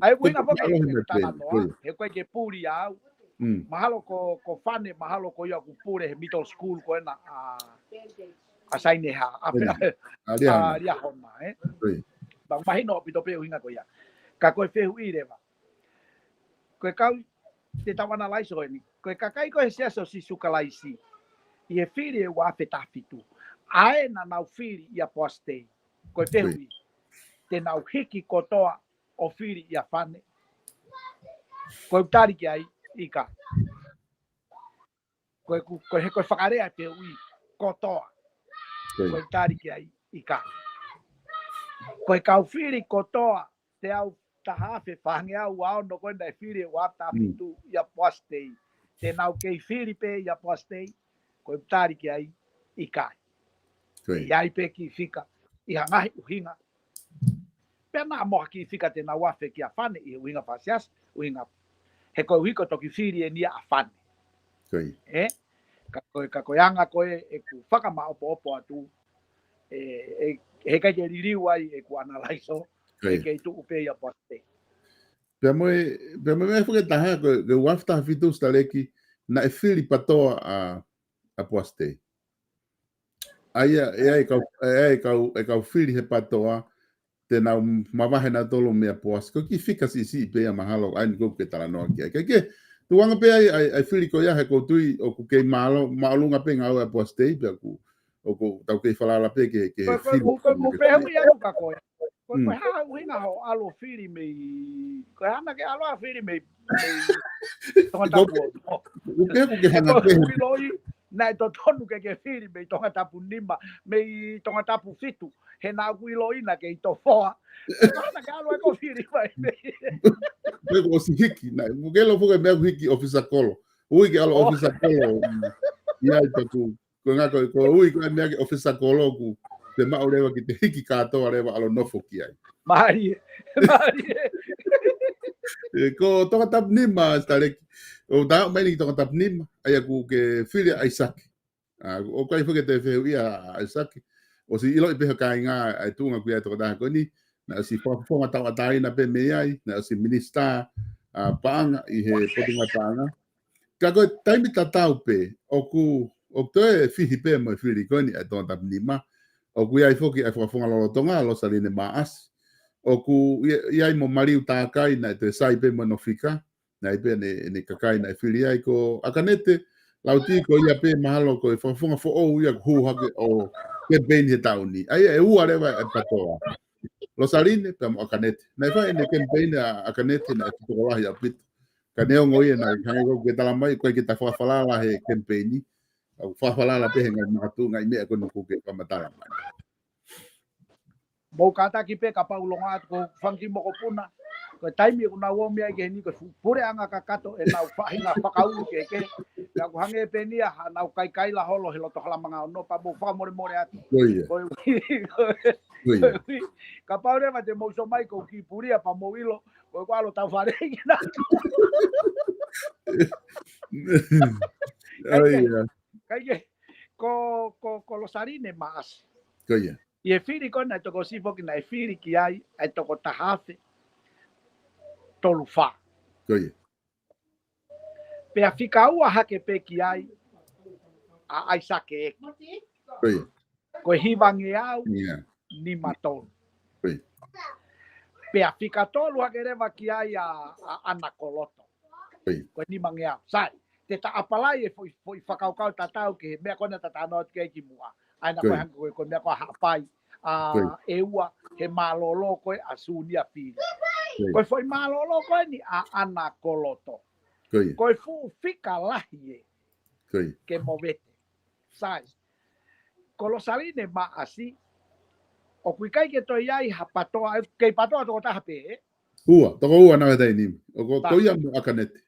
Ai kuinga po ke tala noa. He koe ke puri au. Mahalo ko whane, mahalo ko ia ku pure he middle school ko ena a saine ha. A ria hona, Bang mahino pito pe uhinga ko ia. Ka koe whehu i rewa. Koe kau te tawana laiso ni. Koe kakai koe siaso si sukalaisi. I e whiri e wape tafitu. Ae na nau whiri i a poastei. Koe whehu i. Te nau hiki kotoa o whiri i a whane. Koe utari ki ai. Ika. Koe he koe whakarea te ui kotoa. Koe tari ki ai ika. Koe kau whiri kotoa te au tahawhe whange au ao no koe nei whiri e wata pitu ia poastei. Te nau kei whiri pe ia poastei. Koe tari ki ai ika. Iai pe ki whika. Iha ngahi uhinga. Pena moha ki whika te nau wafe ki a whane i uhinga whasias. Uhinga he koe wiko toki whiri e nia a whane. Ka koe anga koe e ku whakama opo atu. He kai ke ririu ai e ku analaiso. E kei tu upe ia poastei. Pea moe me whuke taha koe wafta whitu staleki na e whiri patoa a poastei. Aia e kau whiri he patoa te nau mawahe na tolo mea poas. Ko ki whika si pea mahalo ai ni ko ke tala noa ki ai. Ke tuanga pe ai whiri ko ia he ko tui o ku kei maalunga pe ngau a poastei pea ku o ku tau kei whalala pe ke whiri. Ko pehu ia nuka koe. Koe haa uhinga ho alo whiri mei. Koe hana ke alo a whiri mei. Tonga tapu. Ko pehu ke hana pehu. Nai to tonu ke whiri mei tonga tapu nima. Mei tonga tapu fitu. He nā kuilo ina ke i to whoa. Hana ke alo e ko whiri mai mei. Peko o si hiki. Mugelo fuke mea hiki ofisa kolo. Ui ke alo ofisa kolo. Iai taku. Ko ngā ko ui ke mea ke ofisa kolo ku. Te mao rewa ki te hiki kātoa rewa alo nofo ki ai. Mahari. Ko tonga tapu nima, stareki. O tā mai ni tonga tapu nima. Aia ku ke whiri Aisaki. O kai fuke te whehu ia Aisaki. O si ilo i peha kai ngā ai tūnga kui ai toko taha koni. Na si whakafonga tau atai na pe me ai. Na si minista paanga i he potunga paanga. Ka koe taimi tatau pe. O toe whihi pe mo i whiri koni ai tonga tapu nima. O ku iai foki ai whakafonga lolotonga lo saline maas. O ku iai mo mariu tākai na te sai pe mo no whika. Nai pe ne kakai na whiri ai ko akanete lauti ko ia pe mahalo ko e whafunga fo o ia hu hake o campaign he tauni. Ai e ua rewa e patoa. Lo sarine pe mo akanete. Nai wha ene campaign a akanete na e tuko wahi a pito. Ka neo ngoi e nai hangi ko ke talamai koe ki ta whawhalala he campaigni. Au whawhalala pe he ngai makatu ngai mea kono kuke pamatala mai. Mo kata ki pe ka paulonga ko fangi mo ko puna. Ko taimi ko na wo mea ke ni ko pure anga ka kato e na fahinga pakau ke ya ko hange pe ni ha na kai la holo helo to hala manga no pa mo fa more atu. Ka paure ma te mo so mai ko ki puria pa mo wilo ko kwalo ta fare na. Kai ko lo sarine mas. Koia. I e whiri kona toko sifo ki na e whiri ki ai e toko tahafe tolu wha. Koia. Pea whika ua hake pe ki ai a aisake eki. Koia. Ko hivange au ni matolu. Koia. Pea whika tolu hake rewa ki ai a anakoloto. Koia. Ko ni mange au. Sai, te ta apalai e foi whakaukau tatau ke mea kona tatanoa ke ki mua. Aina koe hangi koe mea koe hapai. E ua he malolo koe a sunia pili. Koe foi malolo koe ni a ana koloto. Koe fu fika lahi e. Ke movete. Sai. Kolo sarine ma asi. O kui kai ke toi ai ha patoa. Kei patoa toko taha pe e. Ua. Toko ua nawe tai nimi. O ko toia mo akanete.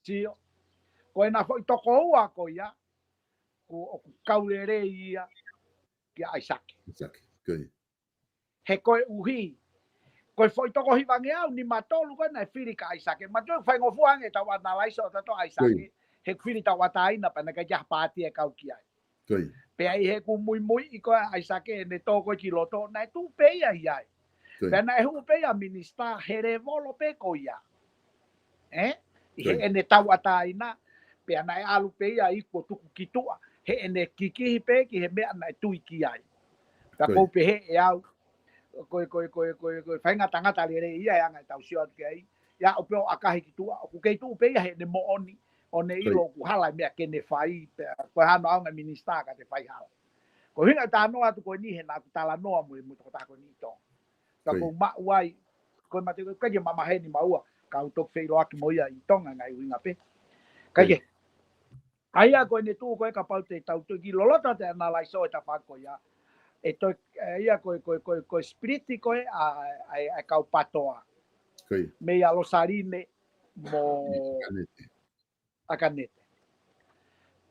Sio. Koe na foi toko ua koe ia. Ko kaurere ia. Kia aisake. He koe uhi. Koe foi toko hivange au ni matolu koe na whiri ka aisake. Matolu whai ngofuange tau ana laiso tato aisake. He whiri tau ataina pa na ka jah pāti e kau kia. Pea i he ku mui i koe aisake ne tō koe ki loto. Na e tū peia iai. Pea na e hu peia minista here volo pe ko ia. He ene tau ataina. Pea na e alu peia i ko tuku kitua. He ene kikihi pe ki he mea na e tui ki ai. Ka kou pehe e au. Koe whainga tangata le rei ia anga e tau sio atu ke ai. Ia o peo akahi ki tua. O kei tuu peia he ne mo oni. O ne ilo ku hala mea kene whai. Koe hano aunga minista ka te whai hala. Ko hinga tā noa tu koe nihe na ku tala noa mui toko tako ni tō. Ka kou mau ai. Koe mate koe kaje mamahe ni maua. Ka utok whiro aki moia i tonga ngai uinga pe. Kaje. Aia koe ne tū koe ka pau te tau tu ki lolota te analai so e ta whako ia. E toi ia koe spiriti koe a kau patoa. Me ia lo sarine mo akanete.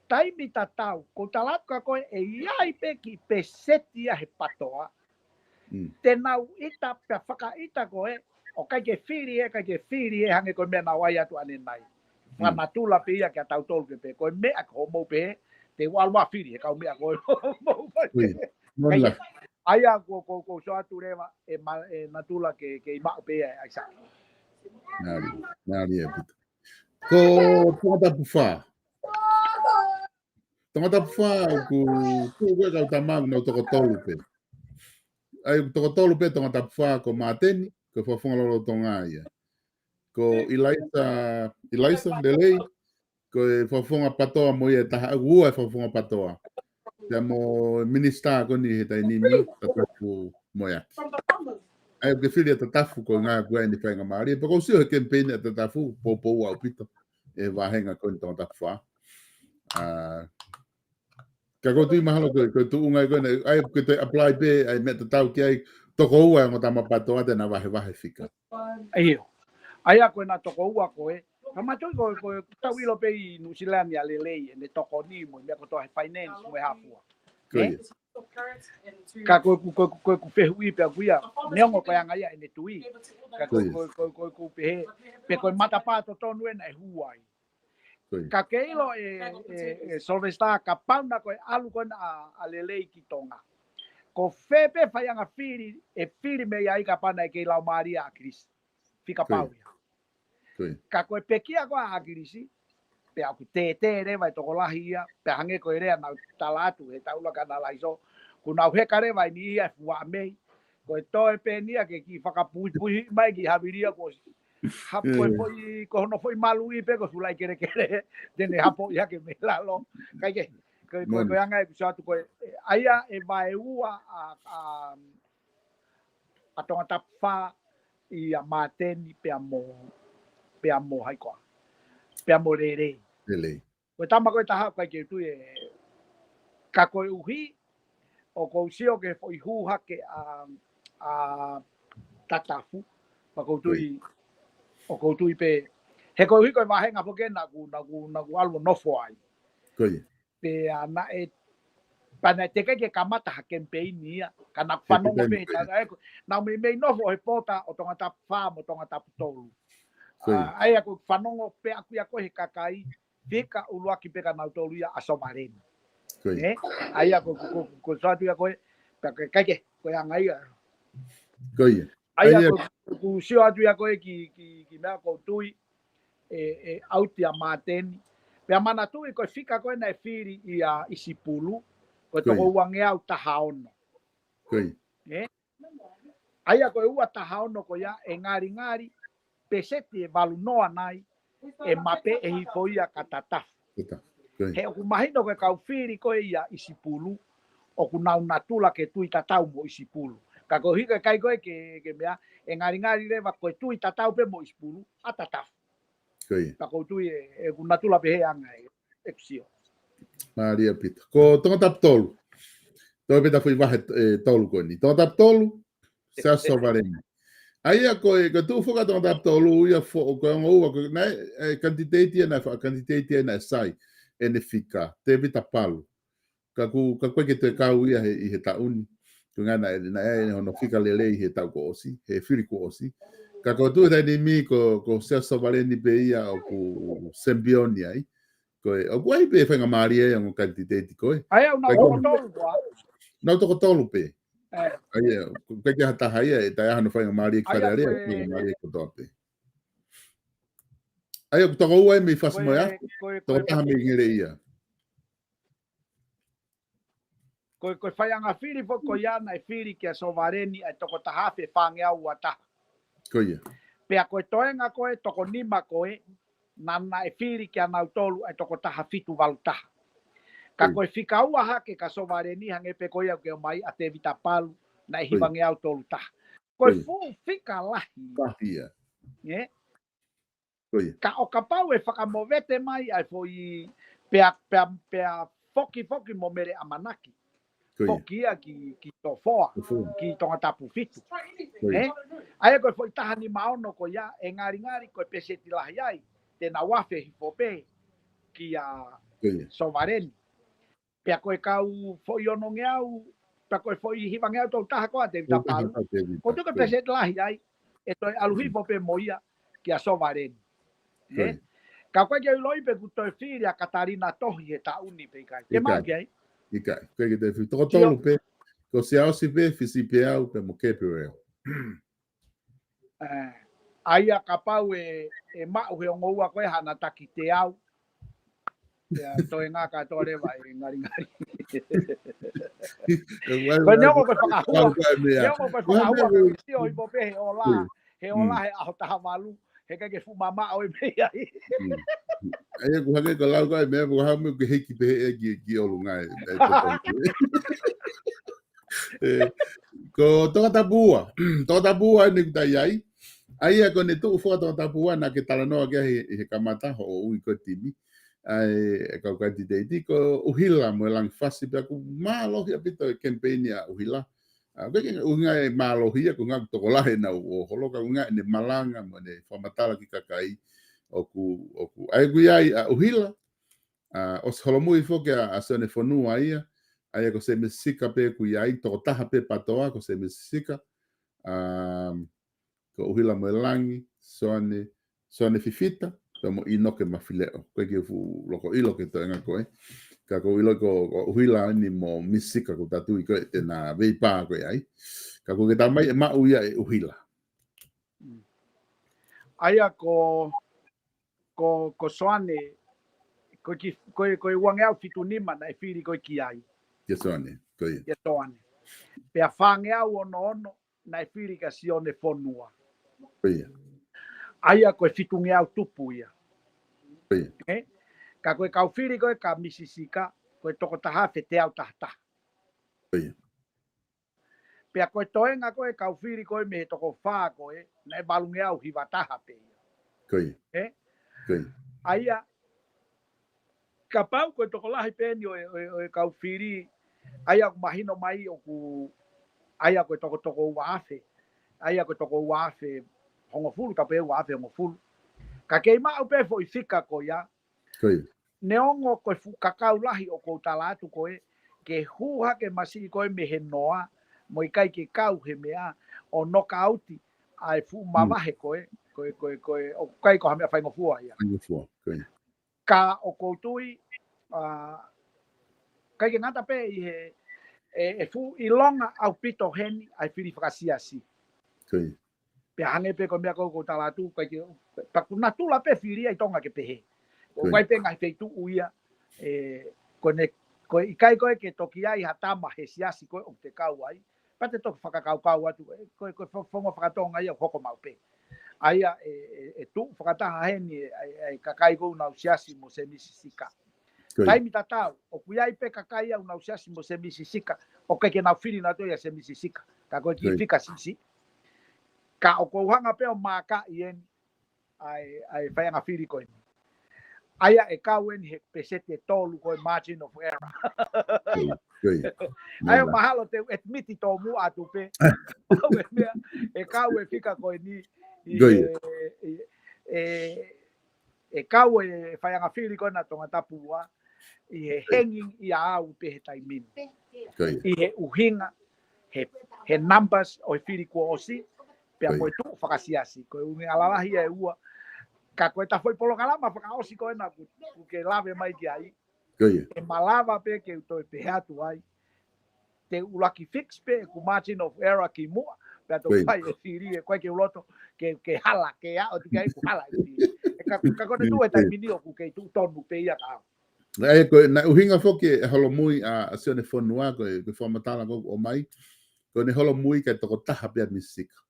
Taimi tatau, ko talaka koe e iai pe ki pe setia he patoa. Te nau ita pe whaka ita koe o kai ke whiri e hange koe mea na wai atu ane nai. Whanatula pe ia kia tau tolu ke pe koe mea ko mou pe te walwa whiri e kau mea koe mou pe. Aia ko so atu rewa e natula ke i mau pe e aisa. Nari e puta. Ko tangata puwha. Tangata puwha ku koe kau tamau na toko tolu pe. Ai toko tolu pe tangata puwha ko Mateni, ko whawhunga lolo tonga ia. Ko Elisa Lelei, ko whawhunga patoa mo ia taha ua e whawhunga patoa. Ia mo minista ko ni he tai nimi tatafu mo ia. Ai ke filia tatafu ko ngā kua ni whainga maari. Pa ko sio he campaign e tatafu po au pito. E wahenga ko ni tatafu wha. Ka ko tui mahalo ko tu ungai ko ai ko te apply pe ai me tatau ki ai toko ua ngo tama patoa te na wahe fika. Aio. Aia ko na toko ua ko e. Kamatoi ko tau ilo pe i New Zealand ya lelei ne toko ni mo me ko to finance mo hapua. Ka ko fehui pe kuia neongo ko anga ia ene tui. Ka ko pe ko mata pa to tonu na huai. Ka keilo e solvesta ka pauna ko alu ko a lelei ki tonga. Ko fepe fai anga firi me ia ka pana ke la Maria Cris. Fica pau. Ka koe pekia koa akirisi, pe aku te rewa i toko lahi ia, pe hange koe rea nau talatu, he taula ka na laiso, ku nau heka rewa i ni ia fua mei, koe toe pe nia ke ki whakapui mai ki hawiria ko Hapo foi ko no foi malu I pe ko sulai kere dene hapo ya ke me lalo kai ke ko anga ku satu ko aya e vai ua a tonga tapa I a mateni pe amo hai ko pe amo rere ko tama ko taha kai ke tu e ka ko uhi o ko sio ke foi hu hake a tatafu pa ko tu o ko tu pe he ko hiko ma henga poke na ku algo no foi pe ana e pana te ke kamata ha campaign ia kana fano mo pe na me no foi pota o tonga tap fa mo tonga tap tolu ai aku fano pe aku ya ko he kakai veka ulua ki peka na tolu ia asomareni ai aku ko satu ya ko kai ko yang ai ai aku sio atu ya ko ki me ko tui auti a mateni pe mana tu ko fika ko na firi ia isipulu ko to uange au tahaono ai ko ua tahaono ko ya ngari pesete valu noa nai e mape e hifoia katata he ku mahino ko ka firi ko ia isipulu o ku na natula ke tui tatau mo isipulu ka ko hika kai ko ke mea ngari le va ko tui tatau pe mo isipulu atata ka ko tui e ku natula pe he anga epsio Maria Pita ko tonga tap tolu to peta foi va tolu ko ni tonga tap tolu sa sovareni aí ko tu foca tonga tap tolu ia fo ko ngo na quantitati na sai ene fica te vita palo ka ke te kau ia he tauni tungana na no fica lele he tau ko osi he firi ko osi ka ko tu dai mi ko sa sovareni pe ia o ku sembioni ai o guai pe fenga maria yang quantitati ko ai una tolu não to tolu pe ai que hata hai e tai no fenga maria que faria maria ko tope ai o to guai me faz moia to ta me ngere ia ko fai anga firi fo ko yana e firi ke sovareni ai to ko tahafe fange au ata ko ia pe ko toenga ko e to ko nima ko e nana e firi ke ana tolu ai to ko tahafitu valuta ka ko fika ua hake ka sovareni hange pe ko ia ke mai ate vita palu na hivange au tolu ta ko fu fika lahi ka o kapau e whakamovete mai ai foi pea foki mo mere amanaki foki ia ki tofoa ki tonga tapu fitu ai ko foi tahani maono ko ia ngari ko peseti lahi ai te na wafe hipope ki a sovareni pea ko kau foi ono ngeau pea ko foi hivange au tolu taha ko ate vita palu ko tu ko peseti lahi ai e toi aluhi hipope moia ki a sovareni ka kwa ke loi pe kuto firi a Katarina tohi he ta uni pe kai ke mai ai ika ke te fi to tolu pe ko se au si pe fisi pe au pe mo ke pe ai a kapau e ma o he ngou a koe hana taki te au ya to nga ka to re vai ngari ko nyoko ko whakahua nyoko ko whakahua ko si o ipo pe he ola he aho taha malu he ke fumama o me ai ai ko hake ko lau ko me ko ha me ke hiki pe ki o lunga ko toda bua ni dai ai ko ne tu fo toda bua na ke tala no ke he kamata ho u ko timi ai ko ka ti ko uhila mo lang fasi pe ko malo ya pito campaign ya uhila Bagi unga malohia ko nga to la na o holoka unga ne malanga mo ne famatala ki kakai oku ai guai uhila os holomu ifo ke a sone fonu ai ko se mesika pe ku ai to taha pe patoa ko se mesika ko uhila mo langi sone fifita tomo inoke mafileo ko ke fu loko ilo ke to nga ko ka ko ilo ko uhila ni mo misika ko tatu ko te na veipa ko ai ka ko ke tamai ma uia uhila aya ko soane ko wanga fitunima na firi ko ki ai ke soane ko ye soane pe afange au ono na firi ka sione fonua Aia koe fitungi au tupu ia. Koe. Ka koe kau whiri koe ka misisika, koe toko taha fe te au tahta. Koe. Pea koe toenga koe kau whiri koe me he toko whaa koe, na e balungi au hiwa taha pe ia. Koe. Koe. Aia, ka pau koe toko lahi peni o kau whiri, aia ku mahino mai o ku, aia koe toko uafe, aia koe toko uafe, hongo fulu, ka pe uafe hongo fulu. Ka kei mau pe fo i fika koe ia, Koe. neongo koe kakau lahi o kou talatu koe, ke huha ke masi koe me he noa, mo i kai ke kau he mea, o noka auti, ai fu mawahe koe, o kai ko hamea whaingo fua ia. Whaingo fua, koe. Ka o koutui, kai ke ngata pe i he, e fu i longa au pito heni, ai whiri whakasiasi. Koe. Pe hange pe ko mea kou talatu, kai ke, pakuna tula pe whiri ai tonga ke pehe. O kai pe ngai feitu uia, ko i kai koe ke toki ai hatama he siasi koe o te kau ai, pate toki whakakau atu, koe whonga whakatonga ia hoko mau pe. Aia tu whakataha heni ai kakai kou nau siasi mo se misisika. Taimi tatau, o kuiai pe kakai au nau siasi mo se misisika, o kai ke nau whiri na to ia se misisika, ka koe ki whika sisi. Ka o kouhanga pe o maka i eni, ai whaianga whiri koe ni. Aia e kauen he pesete tolu koe margin of error. Aia mahalo te admiti tō mua atu pe. E kau e fika koe ni. E kau e whaianga whiri koe na tonga tapua. I he hanging i a au pe he taimini. I he uhinga, he numbers o he whiri kua osi. Pea koe tu whakasiasi. Koe unge alalahi e ua. Ka koe ta foi polo kalama whakaosi koe na ku ke lawe mai ki ai. E malawa pe ke utoi pe hatu ai. Te ulaki fix pe ku margin of error ki mua. Pea to pai e whiri e koe ke uloto ke hala, ke a o tika e ku hala e whiri. Ka kone tu e taimini o ku ke tu tonu pe ia ka au. Ai koe na uhinga foki e holo mui a sione whanua koe whamatala o mai. Koe ne holo mui kai toko taha pia misika.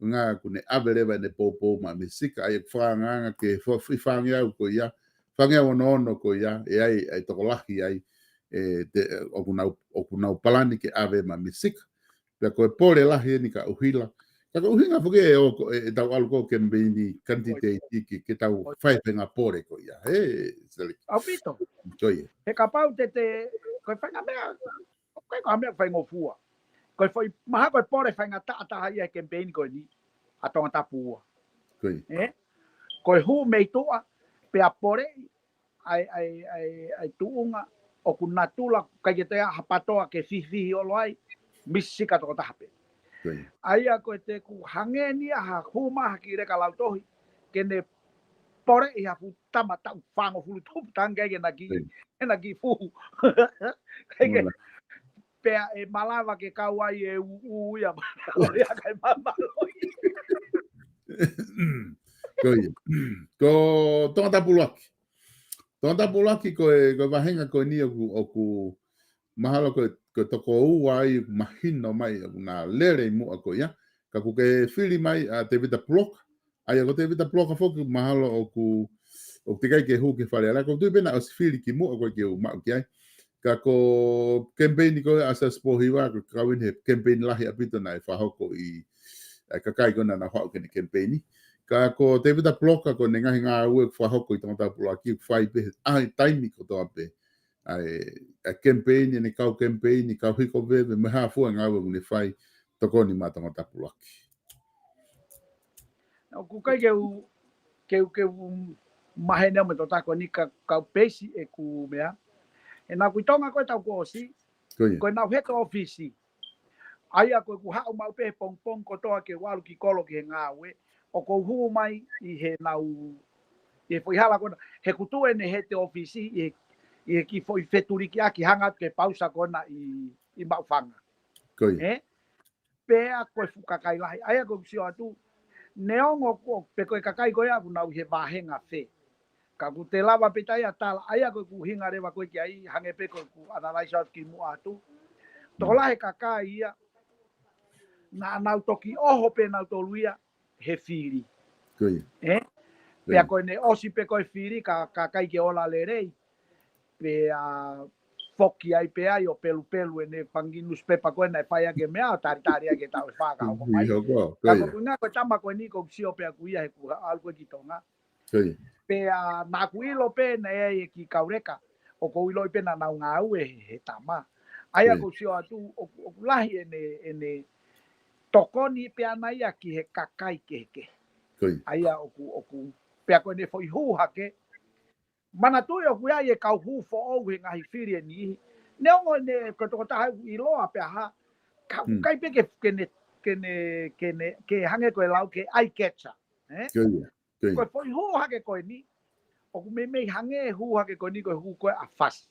Nga kune averewa ne popo ma misika ai whanganga ke whangi au ko ia whangi au ono ko ia e ai toko lahi ai o kunau palani ke ave ma misika pia koe pore lahi ni ka uhila ka uhinga fuke e tau alko ke mbini kantite iki ke tau whaipenga pore ko ia au pito he ka pau te koe whanga mea koe ka mea whaingo fua koe foi maha koe pore whainga taataha ia ke mbini koe ni a tonga tapua. Koe hu mei tua pe a pore ai tuunga o ku natula kai ke te hapatoa ke fifi o loai misika toko tahape. Aia koe te ku hangeni ha huma ki reka lautohi ke ne pore i hafu tama tau whango fulu tupu tanga e na ki fuhu. Pea e malawa ke kauai e uia ia kai mamaloi. Ko tonga tapulaki. Tonga tapulaki ko wahenga ko ni o ku mahalo ko toko ua ai mahino mai na lere mu ko ia. Ka ku ke fili mai a te vita block. Ai ko te vita block foku mahalo o te kai ke hu ke whare ala. Ko tu pena o fili ki mu ko ke u mau ki ai. Ka ko campaign ko asa spohiwa ko kawin he campaign lahi apito na e whahoko i kakai kona na whao kene campaign ka ko te vita bloka ko ne ngahi ngā ue whahoko i tangata pula ki whai pe ai taimi ko toa pe a campaign ne kau campaign kau hiko veve me haa fua ngā ue ne whai toko ni mā tangata pula ki ku kai ke mahe nea me to tako ni kau pesi e ku mea e nā kuitonga koe tau ko osi, koe nau heka ofisi. Aia koe ku hau mau pehe pong ko toa ke walu ki kolo ki he ngāwe, o kou huu mai i he nau, i he whoihala kona, he kutue ne he te ofisi, i he ki whoi wheturi ki aki hanga ke pausa kona i maufanga. Pea koe fukakai lahi, aia koe kusio atu, neongo ko, pe koe kakai koe apu nau he wahenga whe. Ka ku te lava petai a tala, aia koe ku hinga rewa koe ki ai, hange pe koe ku analyse out ki mua atu. Toko lahe kakai ia, na nau toki oho pe nau toluia, he whiri. Pea koe ne osi pe koe whiri ka kai ke ola le rei. Pea foki ai pe ai o pelu ne panginus pepa koe nai whai ake mea o tari ake tau whaka o mai. Ka ko nga ko tama koe ni ko sio pe kuia he ku al ko ki tonga. Pea na kuilo pe na e ki kaureka o ko ilo pe na na nga u he tama. Ai ko sio atu o lahi ene tokoni pe ana ia ki he kakai ke. Ai o ku pe ko ne foi hu hake. Mana tu yo kuia ye kau hu fo o we ngai firi ni. Ne o ne ko to ta i lo a pe ha. Ka kai pe ke hange ko lau ke ai catcha. Ko foi hu hake ko ni. O ku me hange hu hake ko ni ko hu ko a fas.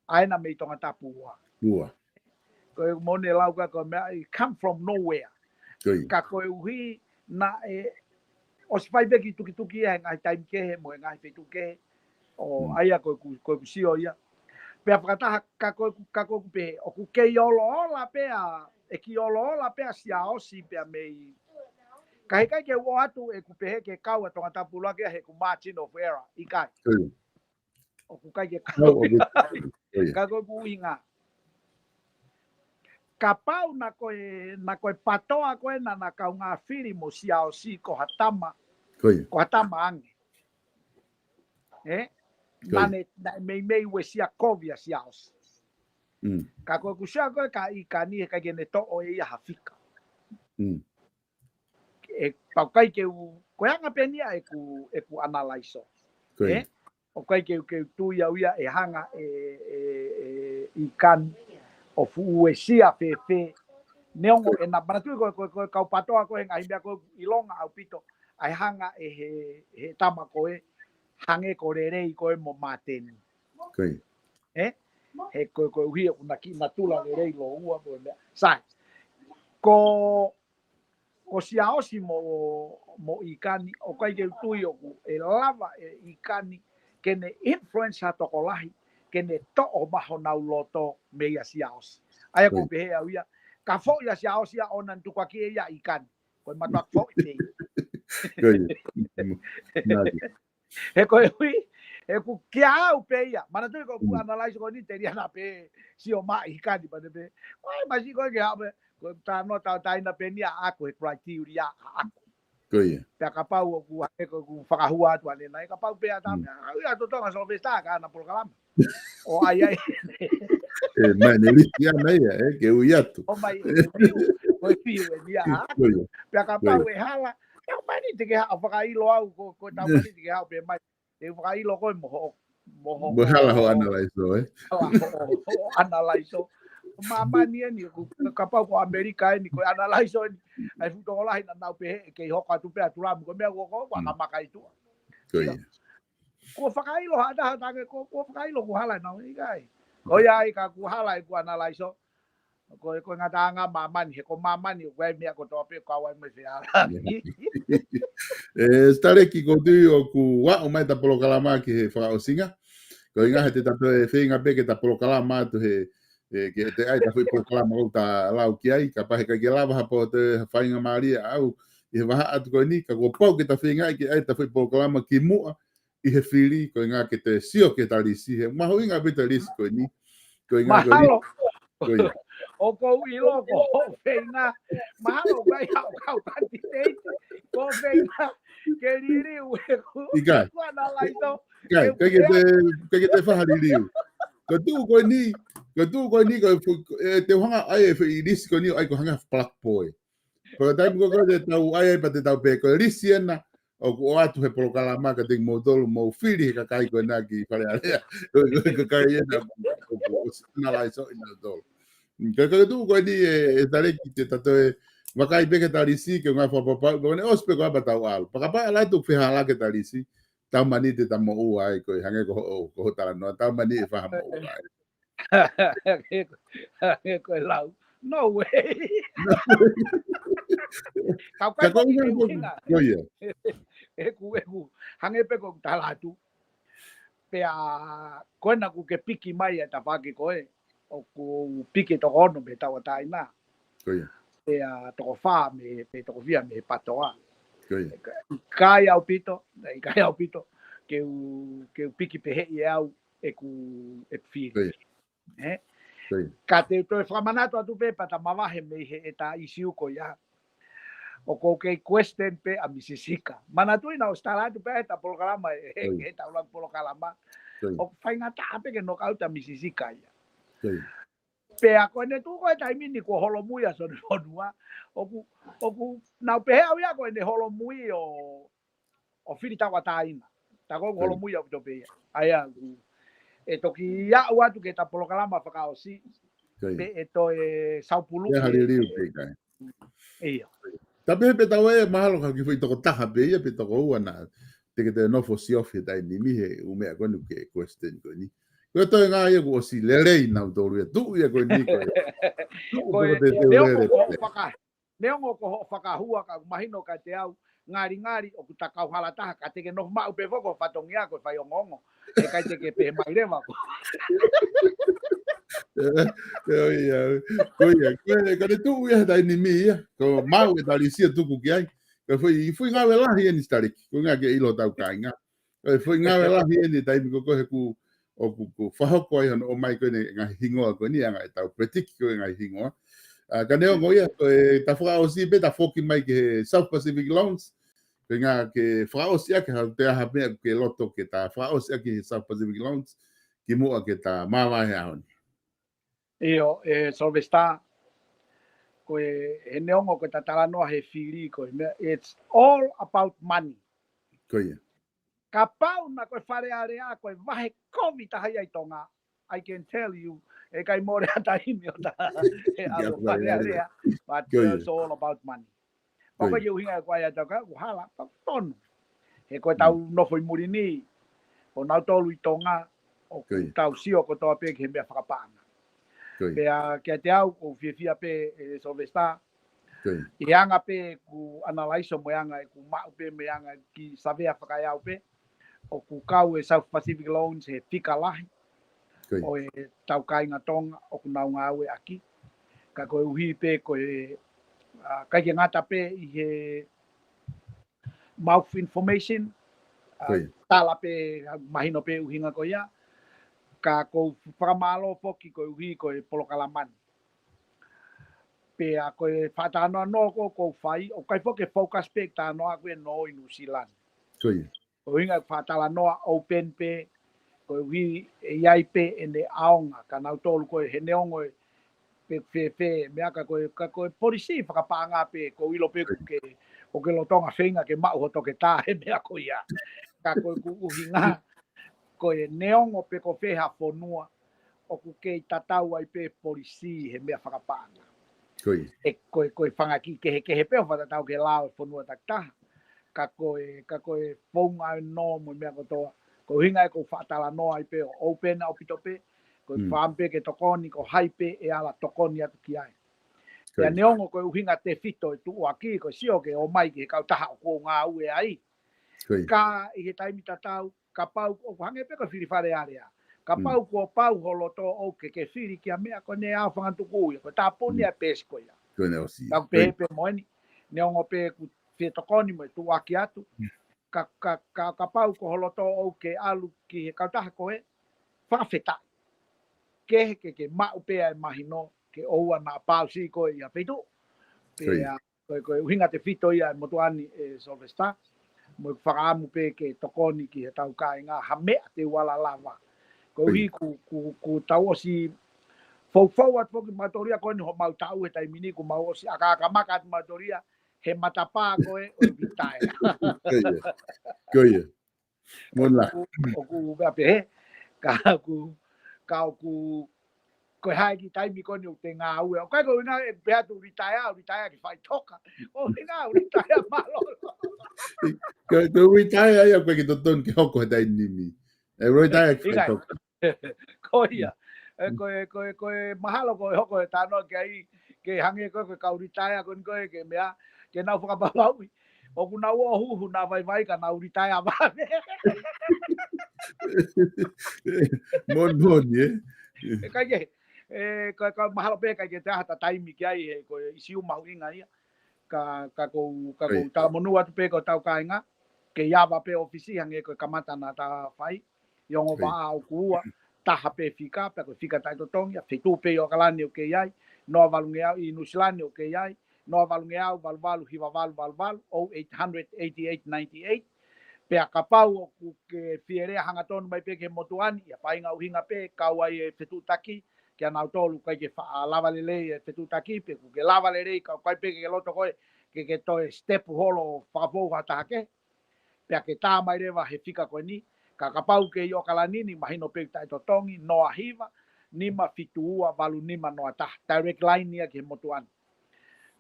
Ai na me tonga tapua. Ko mo ne lau ka ko me come from nowhere. Ka ko hui na o se fai beki tuki e ngai time ke mo ngai fe tuke o aia ko sio ia pe afata ka ko pe o ku ke yolo la pe a e ki yolo la pe a sia o si pe me kai ke o atu e ku pe ke kau tonga tapula ke he ku margin of error i kai o ku kai ke ka ko ku inga kapau na koe patoa koe na kau ngā whiri mo sia o si ko hatama ange. Nane mei we sia kovia sia o si. Ka koe kusia koe ka i ka ni he ka gene to o e ia hafika. E pau kai ke koe anga penia e ku analaiso. O kai ke tu ia uia e hanga i kan o fu sia fe neongo e na banatu ko kau patoa ko ngai bia ko ilonga au pito ai hanga he tama ko hange ko rerei ko mo maten he ko hi una ki natula rerei lo ua ko sai ko sia osi mo ikani o kai ke tuio ku e lava ikani kene influence to ko lahi kene to o maho na loto me ia siaos ai ko be ia ka fo ia siaos ia onan tu kwa ki ia ikan ko matak fo te he ko e ku kia u pe ia mana tu ko analyze ko ni teria na pe si o ma ikan di pade pe ai ma si ko ke ha ko ta no ta ina pe ni aku e criteria aku pe ka pau ku ku whakahua atu ane nai ka pau pe ata ia to tonga so vesta ka na programa o ai Mane lisia nei ke uiatu. O mai o fiu e dia. Pe ka pau e hala. Ka mani te ke ha whakailo au ko ta mani te ke ha pe mai. E whakailo ko mo hala ho analaiso analaiso. Mama ni ni ka pau ko America ni ko analaiso ai fu to la na pe ke ho ka tu pe aturam ko me ko ka makai tu. Ko whakailo hata ko whakailo ko hala na i kai. Ko ia ka ku hala ku analaiso. Ko ngata nga mama ni ko mama ni ko me ko to pe ka wa me se ala. Stare ki ko tu o ku wa o mai ta polo kalama ki he fa o singa. Ko inga he te tato e whinga pe ke ta polo kalama tu he ke te ai ta fui polo kalama o ta lau ki ai ka pahe ka ke lava hapo te whainga maria au i he waha atu ko ni ka ko pau ke ta whinga ki ai ta fui polo kalama ki mua i he whiri ko inga ke te sio ke ta risi he maho inga pe te risi ko ni ko inga ko ni o ko ilo ko whinga mahalo kai hau kanti teite ko whinga ke riri ue ku analaiso kai ke te whahaririu ko tu ko ni ko te hanga ai e risi ko ni ai ko hanga black boy ko tai ko te tau ai pa te tau pe ko risi ena o atu he polo kalama ka te modolo mo whiri ka kai ko na ki whare area ko kai ena na lai so ina dolo ka tu ko ni e tare ki te tato e wakai peke tarisi ke nga whapapa ko ne ospe ko aba tau al pakapa ala tu whihala ke tarisi tau mani te tamo uai ko hange ko tala no tau mani e whahamo uai ko lau no way kau kai ko ia eku hange pe ko tala tu pe a ko na ku ke piki mai ta paki ko o ku piki to ono be ta wata ina ko ia pe a to fa me pe to via me patoa Kai au pito que o piki pehe e au e fi. Ka te to whamanato atu pe pata mawahe me he ta isiu ko ia. O ko ke question pe a Misisika. Mana tu ina o stala tu pe ta polokalama he ta ulang polokalama. O whainga ta pe ke no kauta Misisika ia. Pe a ko ne tu ko ta mini ko holomuia so no dua. O ku na pe au ia ko ne holomui o filita wataina. Ta ko holomuia o pe ia. Aya e toki ia atu ke ta polokalama whakaosi. Pe e to e saupulu. Ia. Tapi pe tau e mahalo ka ki foi toko taha pe ia pe toko ua na te ke te nofo si ofi tai ni mi he umea konu ke question ko ni. Ko to nga ia ko si lelei na utoru e tu ia ko ni ko. Ko neongo ko whakahua ka mahino ka te au ngari o ku takau halataha ka te ke no mau pe foko fatongia ko fai ongongo. E kai te ke pe mai rewa ko. Ko tu ia dai ni mi ko mau e dali sia tuku ki ai ko foi nga vela hi ni starik ko nga ke ilo tau kainga foi nga vela hi ni dai ko he ku o ku fa ko ai o mai ko ni nga hingo ko ni nga tau pretik ko nga hingo ka neo ngo ia ko ta fra o si be ta foki mai ke South Pacific Loans ko nga ke fra o si ke ha te ha me ke loto ke ta fra o si ke South Pacific Loans ki mo ke ta mama ha Io solvesta ko e neongo ko tatala no he fili ko it's all about money. Ko ia. Ka pau na ko fare area ko vai covid ta hai tonga. I can tell you e kai more ata imi ota e alo fare area but it's all about money. Pa ko yo hinga ko ia ta ka hala pa ton. E ko tau no foi murini o na tolu tonga o tau sio ko to pe ke me whakapanga. Pea kia te au o fia pe solvesta. I anga pe ku analyse mo anga ku mau pe me anga ki savea whakaiau pe o ku kau e South Pacific Loans he tika lahi. O e tau kainga tonga o ku nau ngau e aki. Ka koe uhi pe koe kai ke ngata pe i he mouth information. Tala pe mahino pe uhinga ko ia. Ka ko whakamalo foki ko uhi ko e polokalaman. Pea ko e whatano no ko whai, o kai foke focus pe ta no a koe no i New Zealand. Ko inga whatala noa open pe, ko uhi e iai pe e ne aonga, ka nau tolu ko e he neongo pe mea ka ko e polisi whakapanga pe, ko ilo pe ke o ke lotonga whenga ke mau hoto ke tā he mea ko ia. Ka ko e uhi ngā. Ko e neongo pe ko wheha whonua o ku kei tatau ai pe polisi he mea whakapanga. E koe whangaki ke he peo whatatau ke lao e whonua taktaha. Ka koe whaunga no mo mea kotoa. Ko hinga e ko whatala no ai pe o open au pito pe. Ko whampe ke tokoni ko haipe e ala tokoni atu ki ai. Ia neongo ko uhinga te fito e tuu aki ko sio ke o mai ke kau taha o ko ngā ue ai. Ka i he taimi tatau ka pau o hange pe ko firi fare area. Ka pau ko pau holo to o ke firi ki a mea ko ne a whangantuku ia. Ko tā poni a pesko ia. Ka pe moeni. Neongo pe ku te tokoni mo tu aki atu. Ka pau ko holo to o ke alu ki he kautaha ko he. Whawheta. Ke mau pe ai mahino. Ke oua na pau si ko ia peitu. Pea ko uhinga te fito ia motuani e solvesta. Mo whakaamu pe ke tokoni ki he tau kai ngā hamea te wala lava. Ko hi ku tau osi fau at foki matoria ko ni ho mau tau he tai mini ku mau osi aka maka at matoria he matapa ko e o vitai. Koia. Mona. O ku ba pe ka ku ko hai ki tai mi ko ni te ngā ue. O kai ko ina e pea tu ritaya ki fai toka. O ina ritaya malo. Ko ritaya ia koe ki to ton ki hoko he tai nimi. E ritaya ki fai toka. Koia. Koe mahalo ko hoko he tano ki ai ke hange koe kau ritaya koe ke mea ke nau whakapapaui. O ku nau o huhu na vai ka nau ritaya vane. Mon, ye. Kai ke. Ka mahalo pe kai ke te ahata taimi ki ai ko isiu mahu inga ia. ka ta monua tu pe ko tau kainga ke yava pe ofisi hange ko kamata na ta fai yongo ba au kua ta hape fika pe ko fika tai to tong ya fitu pe yo kalani o ke yai no valunge au i nuslani o ke yai no valunge au valvalu hiva val o 888 pe a kapau o ku ke fiere hanga tonu mai pe ke motuani ya painga uhinga pe kawai e fitu taki ke ana tolu kai ke fa lava lele fitu taki pe ku ke lava lele ka kai pe ke loto ko ke to step holo fa fo hata ke pe ke ta mai reva he fika ko ni ka kapau ke yo kalani ni mahino pe tai to tongi no ahiva ni ma fitua valu ni ma no ata direct line ni ke motuani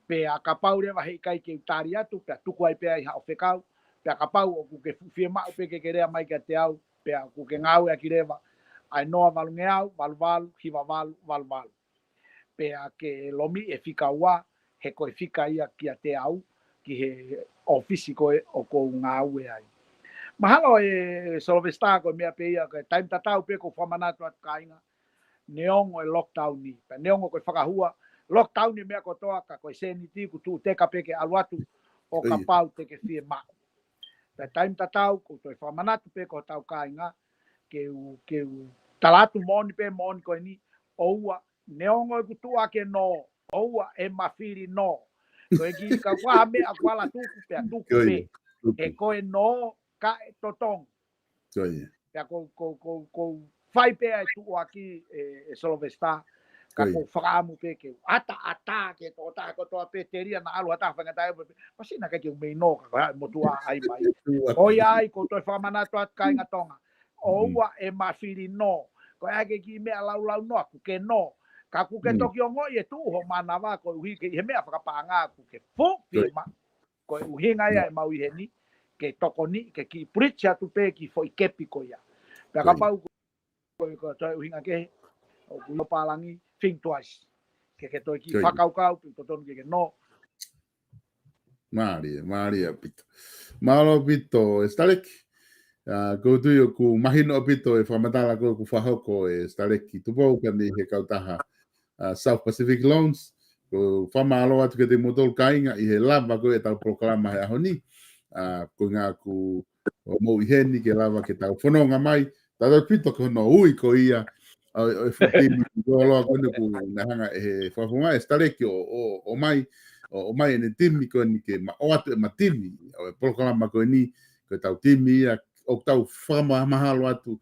pe a kapau reva he kai ke taria tu pe tu ko ai pe ha ofekau pe a kapau o ku ke fie ma pe ke rea mai ke te au pe a ku ke ngau e ki reva ai noa valunge au valval hiva val pe a ke lomi e fika wa he ko e fika ia ki a te au ki he ofisi ko o ko ngau e ai mahalo e Solvesta ko mea pe ia ko time tatau pe ko famanato at kainga neongo e lockdown ni pe neongo ko whakahua lockdown ni mea ko toa ka ko seniti ku tu te ka pe ke aluatu o ka pau te ke fie ma pe time tatau ko to whamanatu pe ko tau kainga ke u talatu moni pe moni ko ni oua neongo ku tu ake no oua e mafiri no ko e ki ka kwa me a kwala tuku pe tuku pe e ko e no ka totong pe ko fai pe ai tu aki e Solvesta ka ko famu pe ke ata ke to ta ko to peteria na alu ata fanga tai pasina ka ke me no ka mo tu ai mai o ai ko to famana to at kai ngatonga o wa e mafiri no ko ake ki me lau no ku ke no ka ku ke to ki ngo ye tu ho mana va ko wi ke me afaka panga ku ke fu pi ma ko u hinga ya ma wi heni ke tokoni ke ki pricha tu pe ki foi kepi ko ya pe ka pau ko to u hinga ke o ku palangi think twice que to ki whakaukau to tonu ke no Maria pito malo pito estarek ko tu yo ku mahino pito e whamatala ko ku whahoko e estarek tu po ka ni he kautaha South Pacific Loans ko whamalo atu ke te motol kainga i he lava ko e tau proklama he ahoni ko ngā ku mo i heni ke lava ke tau whanonga mai tau pito ko no ui ko ia o futini ko lo ko ne ku na hanga e whafunga e stareki o mai ne timi ko ni ke ma o atu e matimi o proklama ko ni ko tau timi o tau whama mahalo atu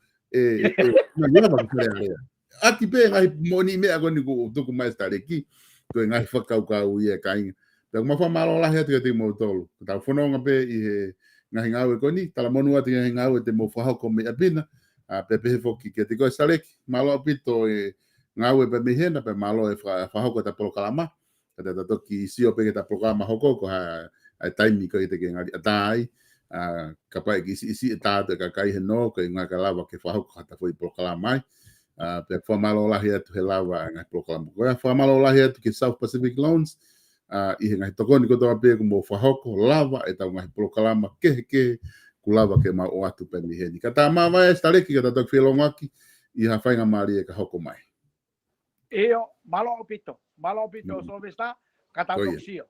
na lava ko rea ati pe ngai moni me ko ni ku tuku mai stareki ko ngai whakaukau ia kainga tau ma whamalo lahi atu ke te mo tolu tau whanonga pe i he ngai ngau e ko ni tala monu atu ngai ngau e te mo whahoko me apina pepe foki ke te koe sareki malo pito e ngau e pe mihena pe malo e whahoko ta proklama ka te toki sio pe ke ta proklama hoko ko ai taimi ko i te ke ngari atai ka pai ki isi e tātu ka kai he no ko i ngā ka lava ke whahoko hata fo i proklama pe whamalo lahi atu he lava ngai proklama ko e whamalo lahi atu ke South Pacific Loans i he ngai tokoni ko toa pe ko mo whahoko lava e tau ngai proklama ke kulava ke ma o atu pe ni heni. Ka tā mā vai estareki ka tatok whilongaki i ha whainga maari e ka hoko mai. Eo, malo pito Solvesta, ka tatok sio.